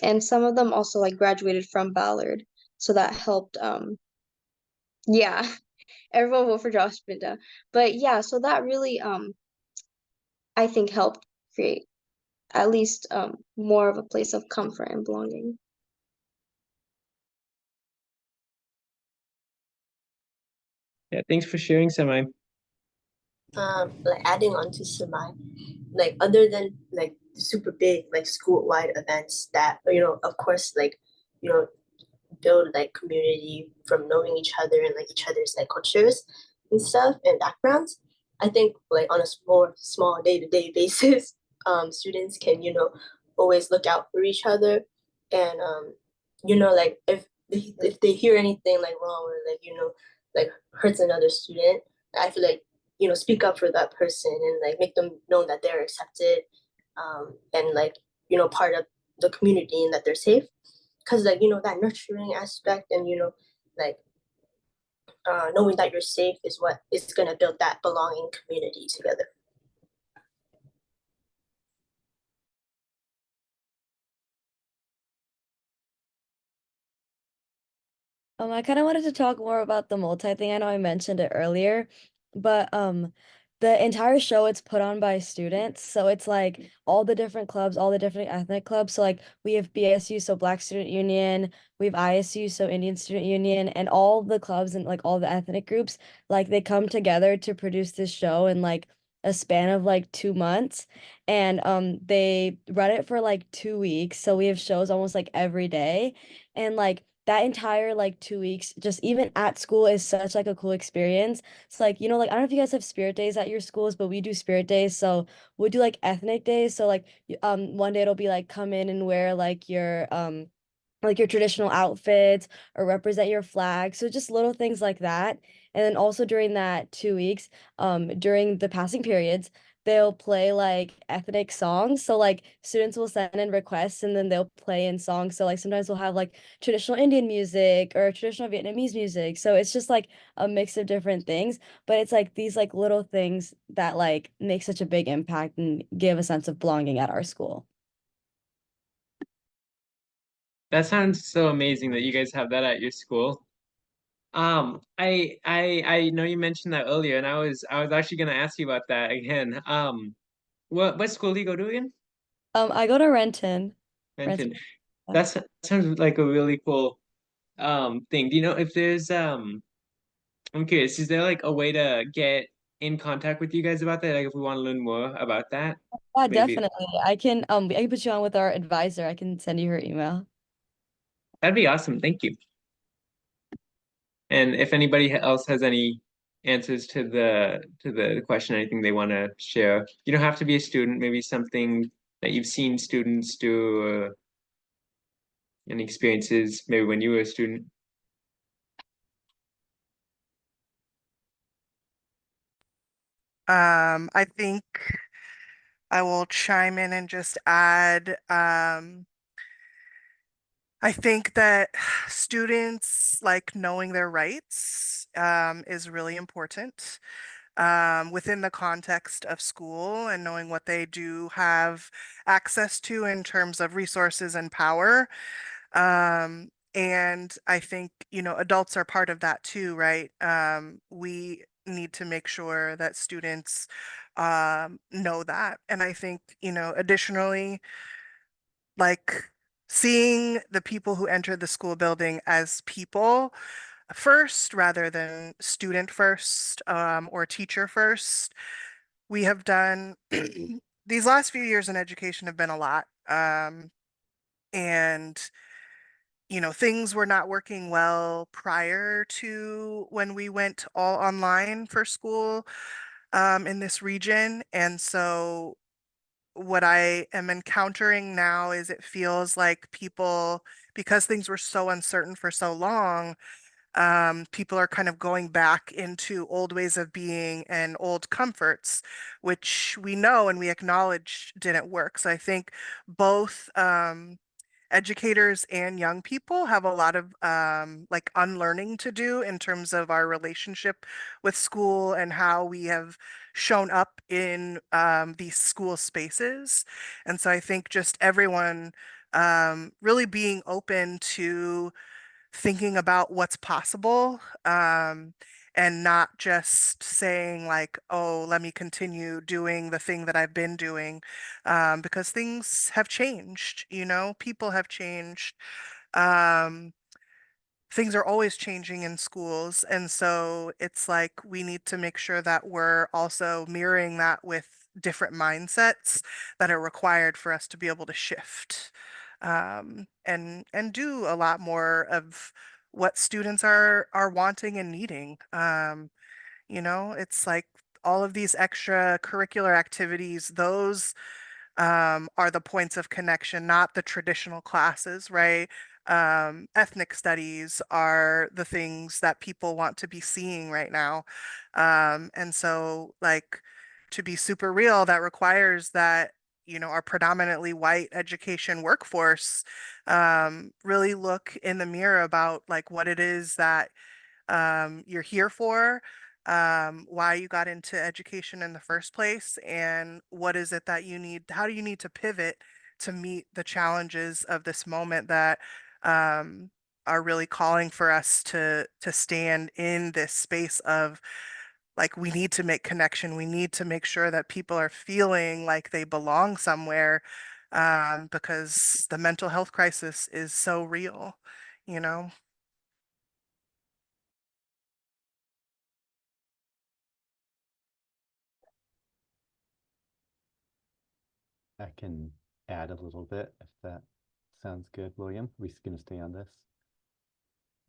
And some of them also like graduated from Ballard, so that helped. Yeah, everyone vote for Josh Binda. But yeah, so that really I think helped create at least more of a place of comfort and belonging. Yeah, thanks for sharing, Semi. like adding on to Samai, like other than like super big like school-wide events that, you know, of course, like, you know, build like community from knowing each other and like each other's like cultures and stuff and backgrounds. I think like on a small day-to-day basis, students can, you know, always look out for each other, and you know, like if they hear anything like wrong or like, you know, like hurts another student, I feel like, you know, speak up for that person and like make them know that they're accepted, and like, you know, part of the community and that they're safe. Because like, you know, that nurturing aspect and, you know, like knowing that you're safe is what is going to build that belonging community together. I kind of wanted to talk more about the multi thing. I know I mentioned it earlier, but the entire show it's put on by students. So it's like all the different clubs, all the different ethnic clubs. So like we have BSU, so Black Student Union, we have ISU, so Indian Student Union, and all the clubs and like all the ethnic groups, like they come together to produce this show in like a span of like 2 months. And they run it for like 2 weeks. So we have shows almost like every day. And like that entire like 2 weeks, just even at school, is such like a cool experience. It's like, you know, like I don't know if you guys have spirit days at your schools, but we do spirit days. So we'll do like ethnic days. So like one day it'll be like come in and wear like your traditional outfits or represent your flag. So just little things like that. And then also during that 2 weeks, during the passing periods, they'll play like ethnic songs. So like students will send in requests and then they'll play in songs. So like sometimes we'll have like traditional Indian music or traditional Vietnamese music. So it's just like a mix of different things. But it's like these like little things that like make such a big impact and give a sense of belonging at our school. That sounds so amazing that you guys have that at your school. I know you mentioned that earlier, and I was actually gonna ask you about that again. What school do you go to again? I go to Renton. Renton. Renton. That sounds like a really cool thing. Do you know if there's I'm curious, is there like a way to get in contact with you guys about that? Like if we want to learn more about that, Yeah, maybe definitely. I can put you on with our advisor. I can send you her email. that'd be awesome. Thank you. And if anybody else has any answers to the question, anything they want to share, you don't have to be a student, maybe something that you've seen students do, any experiences maybe when you were a student. I think I will chime in and just add, I think that students like knowing their rights is really important within the context of school and knowing what they do have access to in terms of resources and power. And I think, you know, adults are part of that too, right? We need to make sure that students know that. And I think, you know, additionally, like seeing the people who enter the school building as people first rather than student first or teacher first. We have done these last few years in education have been a lot. And you know, things were not working well prior to when we went all online for school in this region. And so what I am encountering now is it feels like people, because things were so uncertain for so long, people are kind of going back into old ways of being and old comforts, which we know and we acknowledge didn't work. So I think both educators and young people have a lot of like unlearning to do in terms of our relationship with school and how we have shown up in these school spaces. And so I think just everyone really being open to thinking about what's possible and not just saying like, oh, let me continue doing the thing that I've been doing because things have changed, you know, people have changed. Um, things are always changing in schools. And so it's like we need to make sure that we're also mirroring that with different mindsets that are required for us to be able to shift and do a lot more of what students are wanting and needing. It's like all of these extracurricular activities, those are the points of connection, not the traditional classes, right? Ethnic studies are the things that people want to be seeing right now. And so, like, to be super real, that requires that, our predominantly white education workforce really look in the mirror about like what it is that you're here for, why you got into education in the first place, and what is it that you need, how do you need to pivot to meet the challenges of this moment that um, are really calling for us to stand in this space of like we need to make connection, we need to make sure that people are feeling like they belong somewhere because the mental health crisis is so real, you know? I can add a little bit if that sounds good, William. We're gonna stay on this.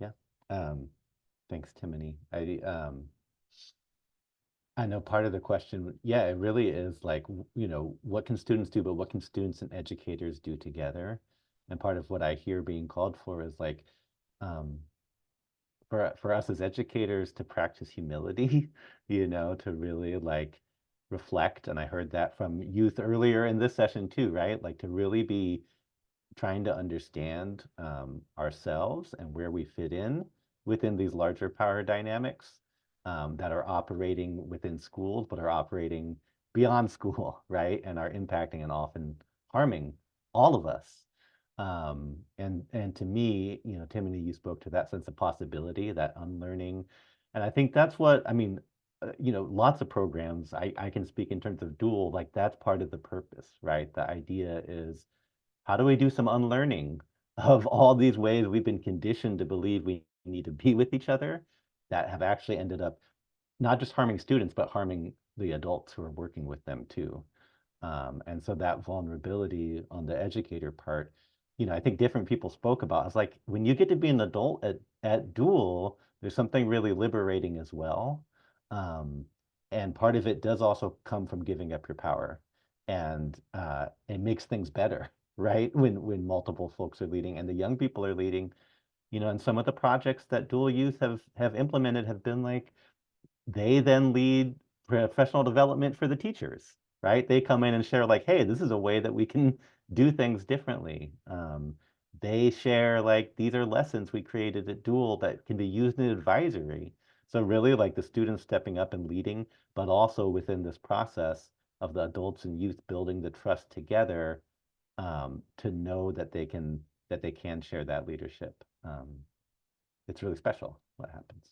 Yeah. Um, thanks, Timony. I know part of the question, yeah, it really is like, what can students do, but what can students and educators do together? And part of what I hear being called for is like, um, for us as educators to practice humility, to really like reflect. And I heard that from youth earlier in this session too, right? Like to really be trying to understand ourselves and where we fit in within these larger power dynamics that are operating within schools, but are operating beyond school, right? And are impacting and often harming all of us. And to me, Timothy, you spoke to that sense of possibility, that unlearning. And I think that's what, I mean, lots of programs, I can speak in terms of dual, like that's part of the purpose, right? The idea is how do we do some unlearning of all these ways we've been conditioned to believe we need to be with each other that have actually ended up not just harming students, but harming the adults who are working with them too. And so that vulnerability on the educator part, I think different people spoke about. It's like when you get to be an adult at Dual, there's something really liberating as well. Um, and part of it does also come from giving up your power. And it makes things better, right? When multiple folks are leading and the young people are leading, and some of the projects that Dual Youth have implemented have been like, they then lead professional development for the teachers, right? They come in and share like, hey, this is a way that we can do things differently. They share like, these are lessons we created at Dual that can be used in advisory. So really like the students stepping up and leading, but also within this process of the adults and youth building the trust together to know that they can share that leadership. It's really special what happens.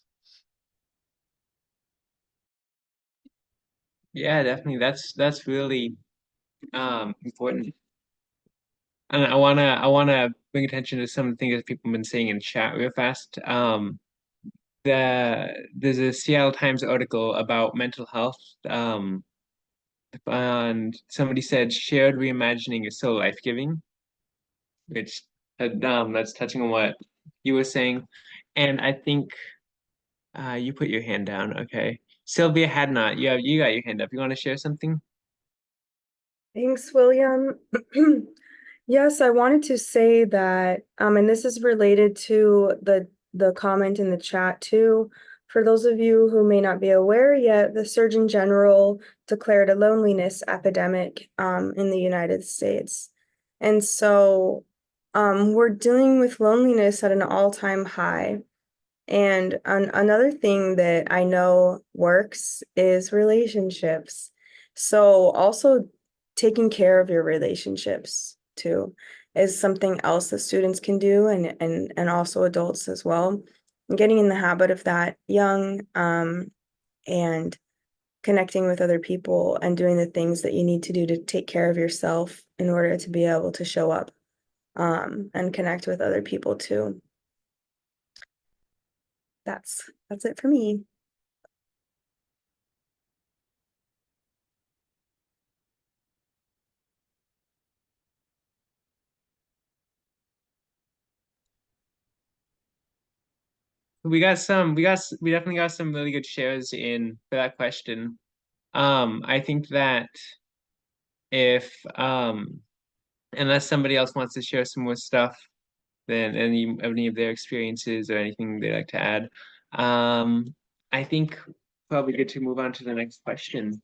Yeah, definitely. That's really important. And I wanna bring attention to some of the things that people have been saying in chat real fast. There's a Seattle Times article about mental health. And somebody said shared reimagining is so life-giving, which that's touching on what you were saying. And I think you put your hand down. Okay. Sylvia had not. You got your hand up. You want to share something? Thanks, William. Yes, I wanted to say that, and this is related to the comment in the chat too. For those of you who may not be aware yet, the Surgeon General declared a loneliness epidemic in the United States. And so we're dealing with loneliness at an all-time high. And another thing that I know works is relationships. So also taking care of your relationships too is something else that students can do and also adults as well. And getting in the habit of that young and connecting with other people and doing the things that you need to do to take care of yourself in order to be able to show up and connect with other people too. that's it for me. We definitely got some really good shares in for that question. I think that if unless somebody else wants to share some more stuff, then any of their experiences or anything they'd like to add, I think probably good to move on to the next question.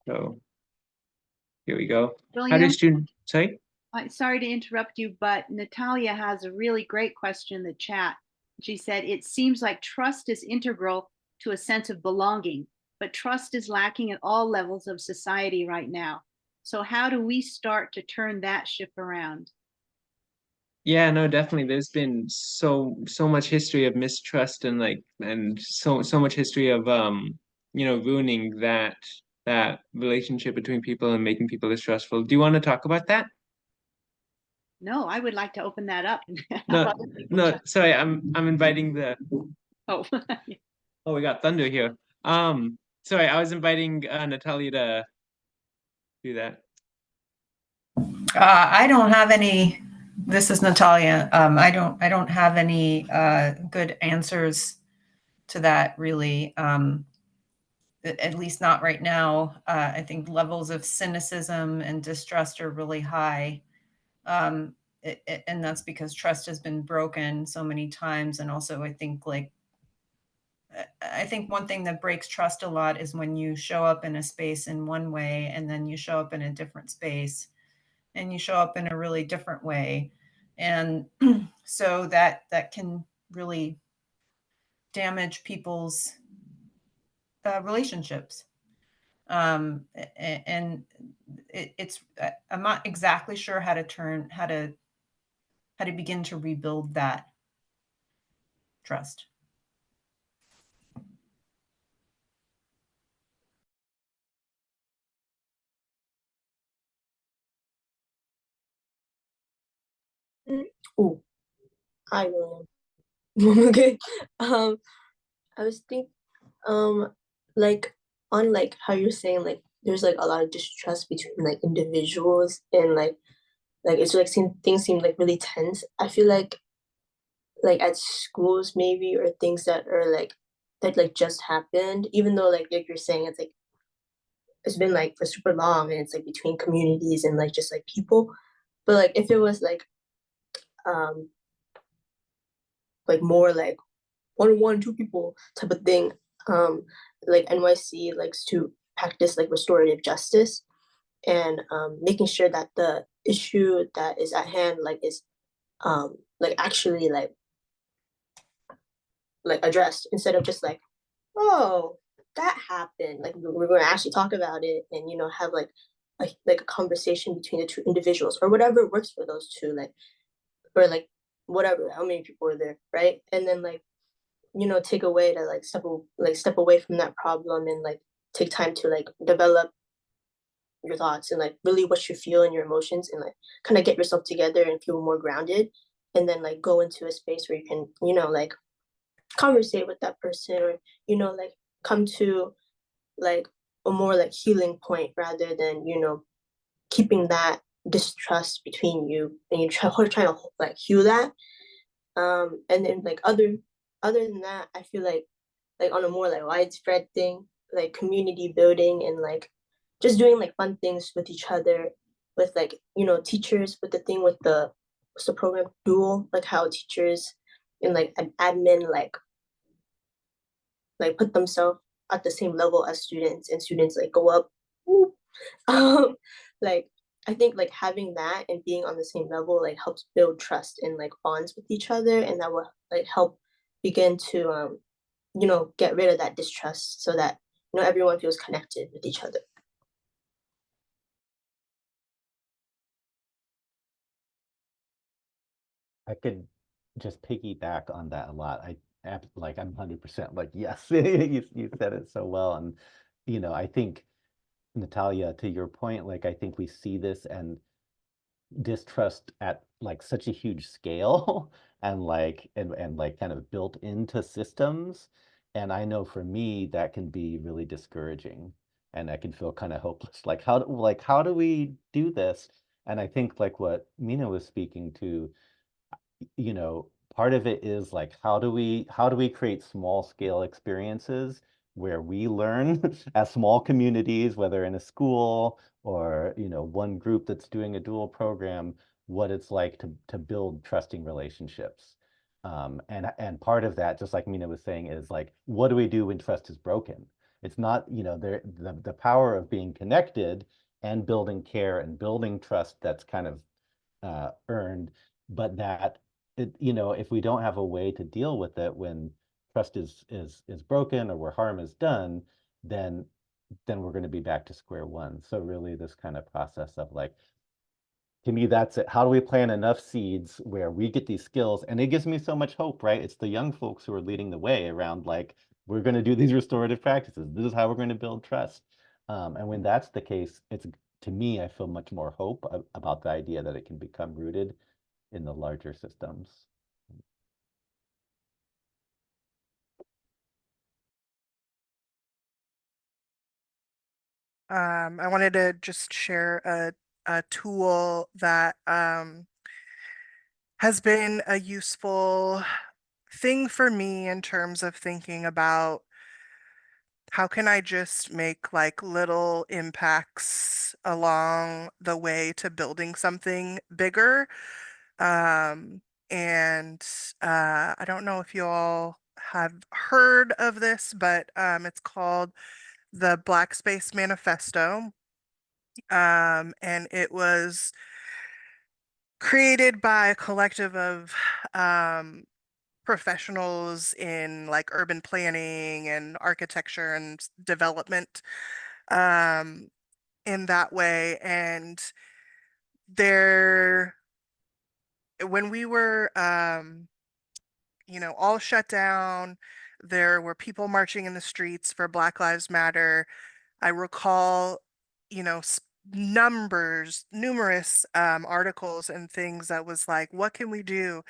So here we go. How do William, students, sorry? sorry to interrupt you, but Natalia has a really great question in the chat. She said, it seems like trust is integral to a sense of belonging, but trust is lacking at all levels of society right now. So how do we start to turn that ship around? Yeah, no, definitely. There's been so much history of mistrust and so much history of ruining that relationship between people and making people distrustful. Do you want to talk about that? No, I would like to open that up. No, no, sorry, I'm inviting the Oh. oh, we got thunder here. Sorry, I was inviting Natalia to do that. I don't have any. This is Natalia. I don't have any good answers to that really. At least not right now. I think levels of cynicism and distrust are really high. And that's because trust has been broken so many times. And also, I think one thing that breaks trust a lot is when you show up in a space in one way and then you show up in a different space and you show up in a really different way. And so that can really damage people's relationships. And it's I'm not exactly sure how to begin to rebuild that trust. Oh, hi, William. Okay. I was thinking, like on like how you're saying like there's like a lot of distrust between like individuals and like it's like things seem like really tense. I feel like at schools maybe or things that are like that like just happened, even though like you're saying it's like it's been like for super long and it's like between communities and like just like people. But like if it was um like more like one, two people type of thing, like NYC likes to practice like restorative justice and making sure that the issue that is at hand like is like actually like addressed instead of just like, oh, that happened. Like we're going to actually talk about it and have like a conversation between the two individuals or whatever works for those two, like or like whatever, how many people are there, right? And then like take away to like step away from that problem and like take time to like develop your thoughts and like really what you feel and your emotions and like kind of get yourself together and feel more grounded and then like go into a space where you can like conversate with that person or like come to like a more like healing point rather than keeping that distrust between you and you trying to like heal that and then like other than that I feel like on a more like widespread thing like community building and like just doing like fun things with each other with like teachers with the thing with the what's the program dual like how teachers and like an admin like put themselves at the same level as students and students like go up. um like I think like having that and being on the same level like helps build trust and like bonds with each other and that will like help begin to get rid of that distrust so that everyone feels connected with each other. I could just piggyback on that a lot. Like I'm 100% like yes, you said it so well, and I think Natalia, to your point, like I think we see this and distrust at like such a huge scale and like kind of built into systems. And I know for me that can be really discouraging, and I can feel kind of hopeless. Like how do we do this? And I think like what Mina was speaking to, part of it is like how do we create small scale experiences where we learn as small communities, whether in a school or one group that's doing a dual program, what it's like to build trusting relationships. And part of that, just like Mina was saying, is like, what do we do when trust is broken? It's not, the power of being connected and building care and building trust that's kind of earned, but that if we don't have a way to deal with it when trust is broken or where harm is done, then we're going to be back to square one. So really this kind of process of like, to me, that's it. How do we plant enough seeds where we get these skills? And it gives me so much hope, right? It's the young folks who are leading the way around like, we're going to do these restorative practices. This is how we're going to build trust. And when that's the case, to me, I feel much more hope about the idea that it can become rooted in the larger systems. I wanted to just share a tool that has been a useful thing for me in terms of thinking about how can I just make like little impacts along the way to building something bigger. Um, and I don't know if you all have heard of this, but it's called the Black Space Manifesto. And it was created by a collective of professionals in like urban planning and architecture and development um, in that way. And there, when we were, all shut down, there were people marching in the streets for Black Lives Matter. I recall, numerous articles and things that was like, what can we do?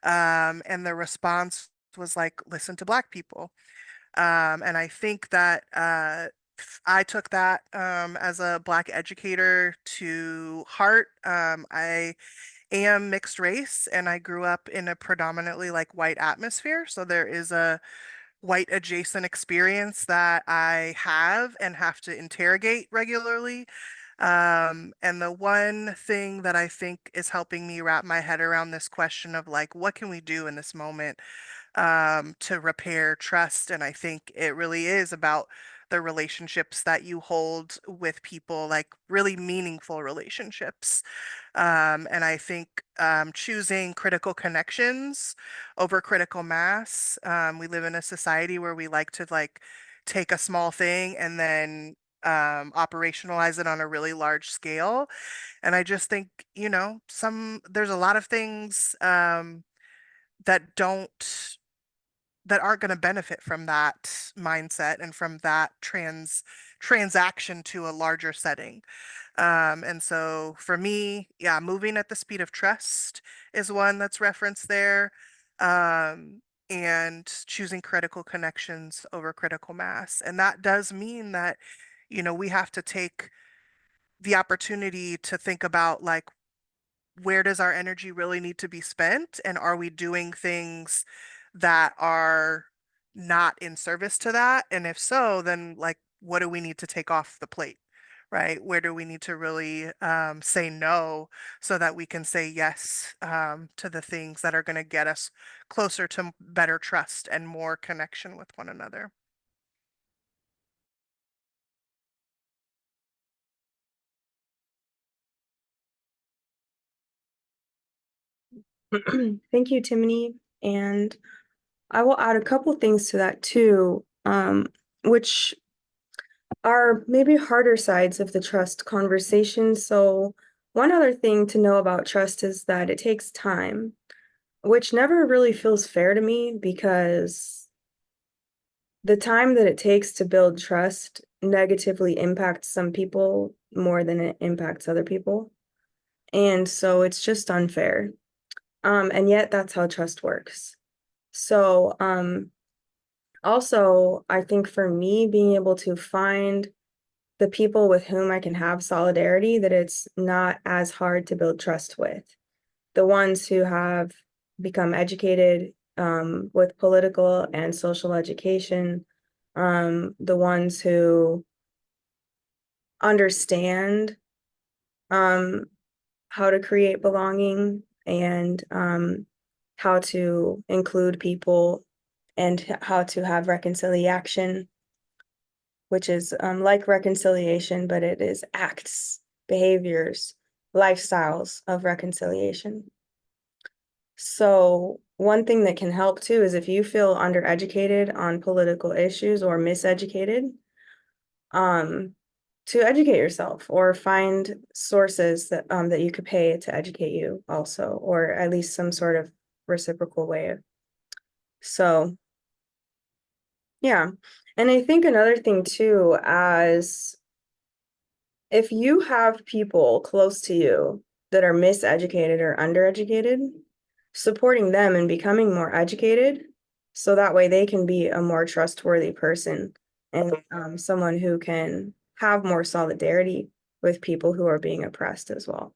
And the response was like, listen to Black people. And I think that I took that as a Black educator to heart. I am mixed race and I grew up in a predominantly like white atmosphere. So there is a white adjacent experience that I have and have to interrogate regularly. And the one thing that I think is helping me wrap my head around this question of like, what can we do in this moment to repair trust? And I think it really is about the relationships that you hold with people, like really meaningful relationships. And I think choosing critical connections over critical mass. We live in a society where we like to like take a small thing and then operationalize it on a really large scale. And I just think, there's a lot of things that don't that aren't going to benefit from that mindset and from that transaction to a larger setting. And so for me, yeah, moving at the speed of trust is one that's referenced there. And choosing critical connections over critical mass. And that does mean that, we have to take the opportunity to think about like, where does our energy really need to be spent? And are we doing things that are not in service to that? And if so, then like, what do we need to take off the plate? Right? Where do we need to really say no so that we can say yes to the things that are going to get us closer to better trust and more connection with one another? Thank you, Timony. And I will add a couple things to that too, which are maybe harder sides of the trust conversation. So one other thing to know about trust is that it takes time, which never really feels fair to me because the time that it takes to build trust negatively impacts some people more than it impacts other people. And so it's just unfair. And yet that's how trust works. So, also, I think for me, being able to find the people with whom I can have solidarity, that it's not as hard to build trust with. The ones who have become educated with political and social education, the ones who understand how to create belonging and how to include people and how to have reconciliation, which is like reconciliation, but it is acts, behaviors, lifestyles of reconciliation. So one thing that can help too is if you feel undereducated on political issues or miseducated, to educate yourself or find sources that you could pay to educate you also, or at least some sort of reciprocal way. So yeah. And I think another thing too, as if you have people close to you that are miseducated or undereducated, supporting them and becoming more educated so that way they can be a more trustworthy person and someone who can have more solidarity with people who are being oppressed as well.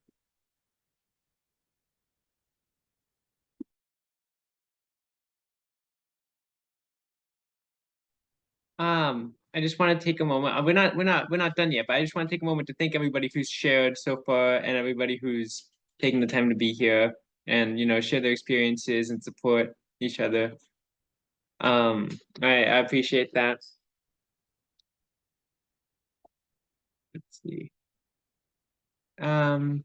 I just want to take a moment. We're not done yet, but I just want to take a moment to thank everybody who's shared so far and everybody who's taking the time to be here and share their experiences and support each other. I appreciate that. Let's see. I'm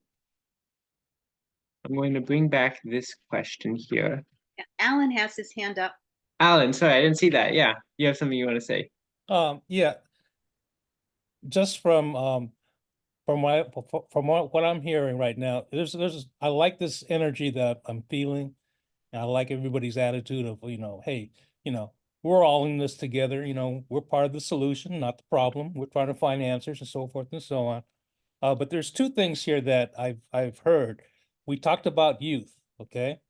going to bring back this question here. Alan has his hand up. Alan, sorry, I didn't see that. Yeah, you have something you want to say? Yeah, just from what I'm hearing right now, I like this energy that I'm feeling. And I like everybody's attitude of, hey, we're all in this together, we're part of the solution, not the problem. We're trying to find answers and so forth and so on. But there's two things here that I've heard. We talked about youth, okay?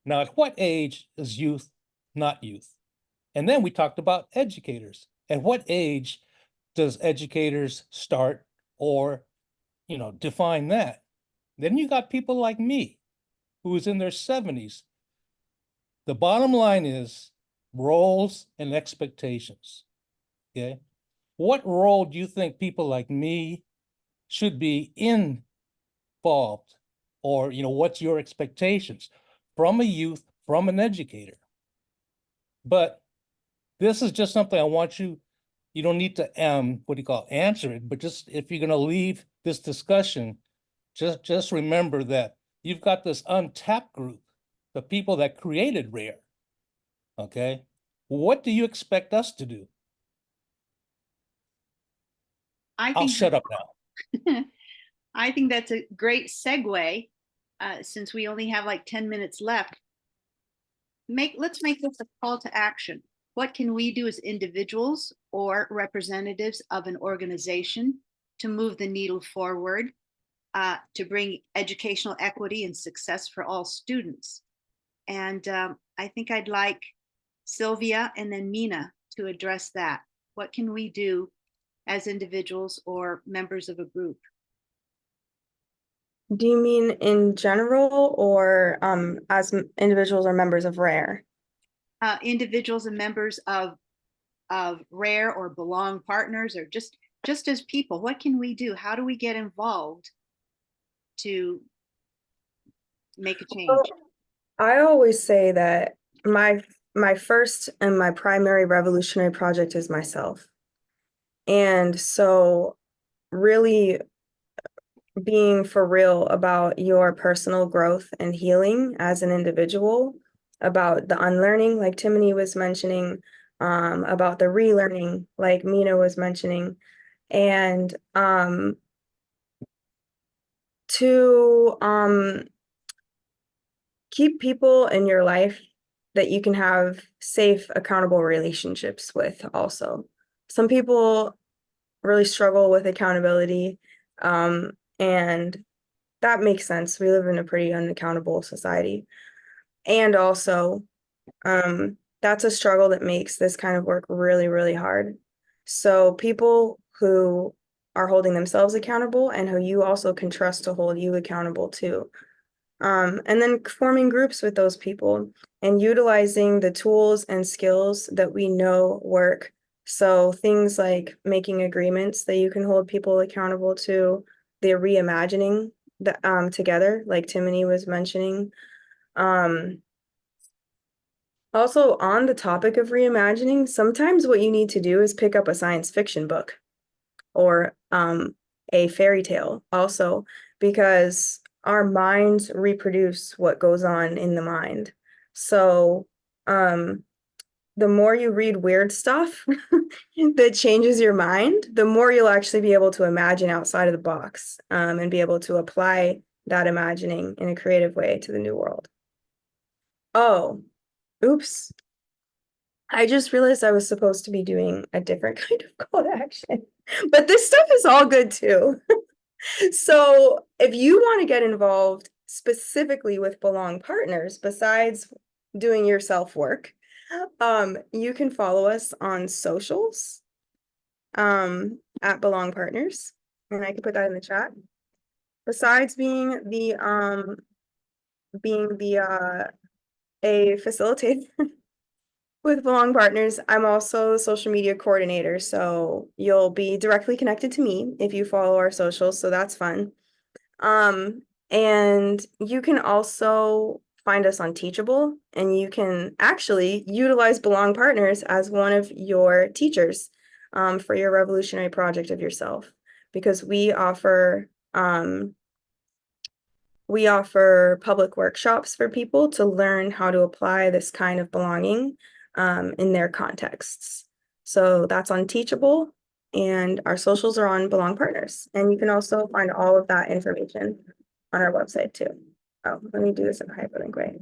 Now, at what age is youth not youth? And then we talked about educators. At what age does educators start or, define that? Then you got people like me, who's in their 70s. The bottom line is roles and expectations, okay? What role do you think people like me should be involved? Or, what's your expectations from a youth, from an educator? But this is just something I want you don't need to, answer it, but just if you're gonna leave this discussion, just remember that you've got this untapped group, the people that created RARE, okay? What do you expect us to do? I'll shut up now. I think that's a great segue, since we only have like 10 minutes left. Let's make this a call to action. What can we do as individuals or representatives of an organization to move the needle forward, to bring educational equity and success for all students? And I think I'd like Sylvia and then Mina to address that. What can we do as individuals or members of a group? Do you mean in general or as individuals or members of RARE? Individuals and members of RARE or Belong Partners, or just as people. What can we do? How do we get involved to make a change? Well, I always say that my first and my primary revolutionary project is myself. And so really being for real about your personal growth and healing as an individual, about the unlearning, like Timony was mentioning, about the relearning, like Mina was mentioning, and to keep people in your life that you can have safe, accountable relationships with also. Some people really struggle with accountability, and that makes sense. We live in a pretty unaccountable society. And also, that's a struggle that makes this kind of work really, really hard. So people who are holding themselves accountable and who you also can trust to hold you accountable too. And then forming groups with those people and utilizing the tools and skills that we know work. So things like making agreements that you can hold people accountable to, the reimagining that together, like Timony was mentioning. Also, on the topic of reimagining, sometimes what you need to do is pick up a science fiction book or a fairy tale also, because our minds reproduce what goes on in the mind. So the more you read weird stuff that changes your mind, the more you'll actually be able to imagine outside of the box and be able to apply that imagining in a creative way to the new world. Oh, oops. I just realized I was supposed to be doing a different kind of call to action, but this stuff is all good too. So if you want to get involved specifically with Belong Partners, besides doing your self-work, you can follow us on socials at Belong Partners, and I can put that in the chat. Besides being a facilitator with Belong Partners, I'm also the social media coordinator, so you'll be directly connected to me if you follow our socials, so that's fun. And you can also find us on Teachable, and you can actually utilize Belong Partners as one of your teachers for your revolutionary project of yourself, because we offer public workshops for people to learn how to apply this kind of belonging in their contexts. So that's on Teachable, and our socials are on Belong Partners. And you can also find all of that information on our website too. Oh, let me do this in a hyperlink way.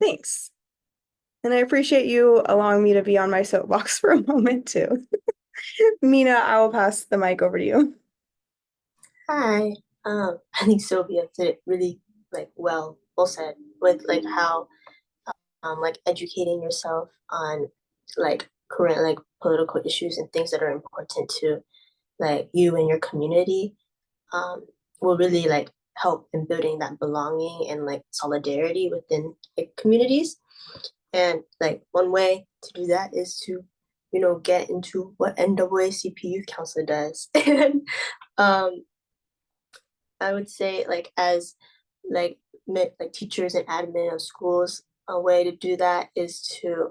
Thanks. And I appreciate you allowing me to be on my soapbox for a moment too. Mina, I will pass the mic over to you. Hi. I think Sylvia did it really well said with how educating yourself on current political issues and things that are important to you and your community will really help in building that belonging and solidarity within communities. And one way to do that is to get into what NAACP Youth Council does. And I would say as teachers and admin of schools, a way to do that is to,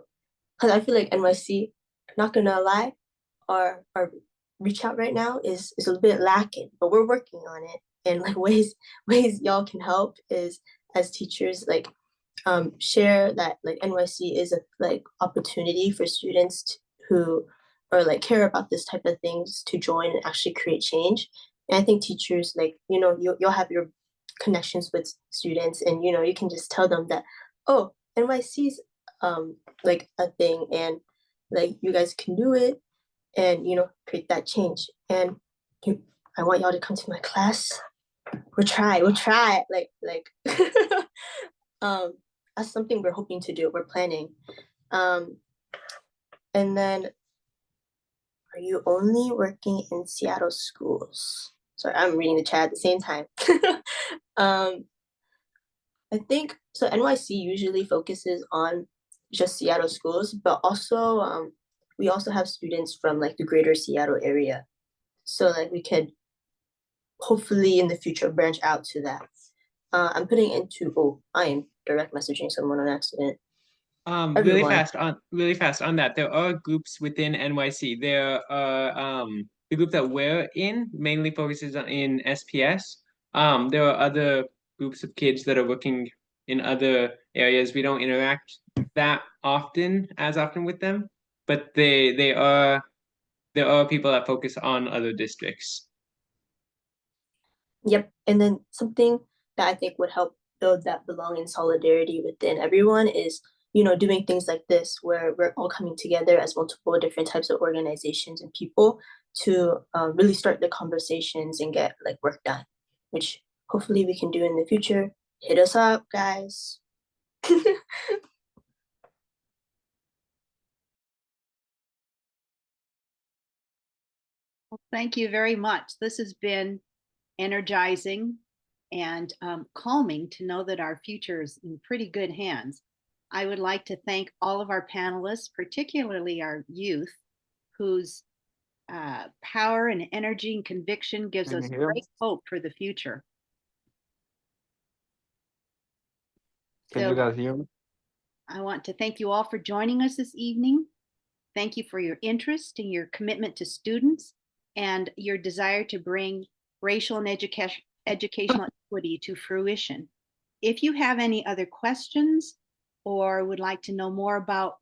because I feel like NYC, not gonna lie, our reach out right now is a little bit lacking, but we're working on it. And ways y'all can help is, as teachers, share that NYC is a opportunity for students who or care about this type of things to join and actually create change. And I think teachers you'll have your connections with students, and you can just tell them that, oh, NYC's a thing, and you guys can do it, and create that change. And I want y'all to come to my class. We'll try that's something we're hoping to do. We're planning. And then, are you only working in Seattle schools? Sorry, I'm reading the chat at the same time. I think so. NYC usually focuses on just Seattle schools, but also we also have students from the greater Seattle area. So we could hopefully in the future branch out to that. I'm putting into, I am direct messaging someone on accident. Really fast on that. There are groups within NYC. There are the group that we're in mainly focuses in SPS. There are other groups of kids that are working in other areas. We don't interact that as often with them, but there are people that focus on other districts. Yep. And then something that I think would help build that belonging solidarity within everyone is, doing things like this, where we're all coming together as multiple different types of organizations and people to really start the conversations and get work done, which hopefully we can do in the future. hit us up, guys. Well, thank you very much. This has been energizing and calming to know that our future is in pretty good hands. I would like to thank all of our panelists, particularly our youth, whose power and energy and conviction gives Can us you hear me? great hope for the future. Can you guys hear me? I want to thank you all for joining us this evening. Thank you for your interest and your commitment to students and your desire to bring racial and educational equity to fruition. If you have any other questions or would like to know more about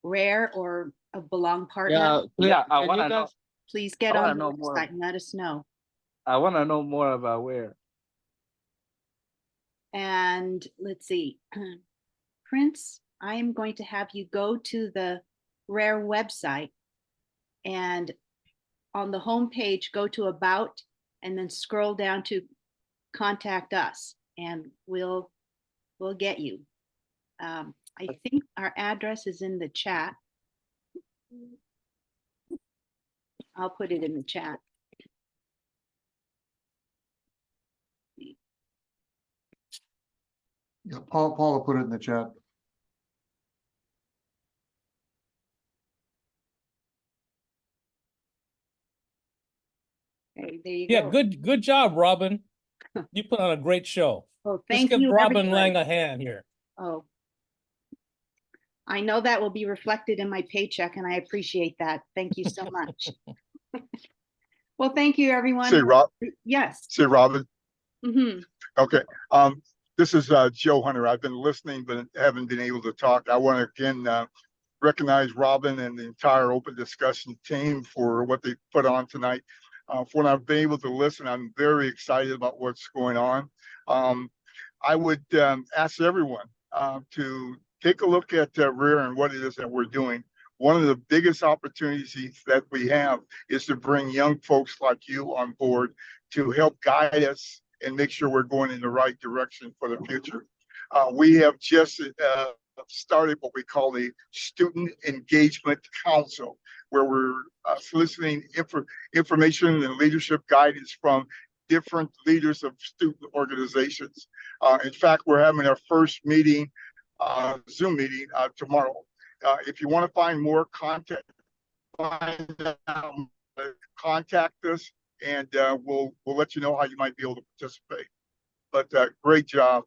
RARE or a Belong Partner, I want to know. please get I on wanna the know more. website and let us know. I want to know more about where. And let's see, Prince, I am going to have you go to the RARE website and on the home page, go to About and then scroll down to Contact Us and we'll get you. I think our address is in the chat. I'll put it in the chat. Yeah, Paula put it in the chat. Okay, there you Yeah, go. good job, Robin. You put on a great show. Oh, Let's thank give you, Robin everybody. Lang a hand here. Oh, I know that will be reflected in my paycheck and I appreciate that. Thank you so much. Well, thank you, everyone. Say, Rob. Yes. Say, Robin. Mm-hmm. Okay. This is Joe Hunter. I've been listening, but haven't been able to talk. I want to again recognize Robin and the entire open discussion team for what they put on tonight. For when I've been able to listen, I'm very excited about what's going on. I would ask everyone to take a look at RARE and what it is that we're doing. One of the biggest opportunities that we have is to bring young folks like you on board to help guide us and make sure we're going in the right direction for the future. We have just started what we call the Student Engagement Council, where we're soliciting information and leadership guidance from different leaders of student organizations. In fact, we're having our first meeting, Zoom meeting tomorrow. If you want to find more content, contact us, and we'll let you know how you might be able to participate. But great job.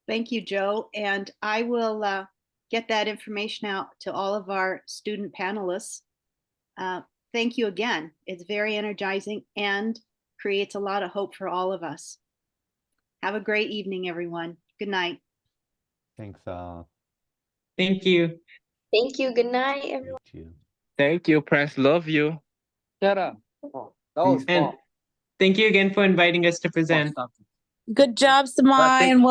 Thank you, Joe. And I will get that information out to all of our student panelists. Thank you again. It's very energizing and creates a lot of hope for all of us. Have a great evening, everyone. Good night. Thanks. Thank you. Thank you. Good night, everyone. Thank you, Press. Love you. Shut up. Oh, that was And fun. thank you again for inviting us to present. Good job, Samai and Will.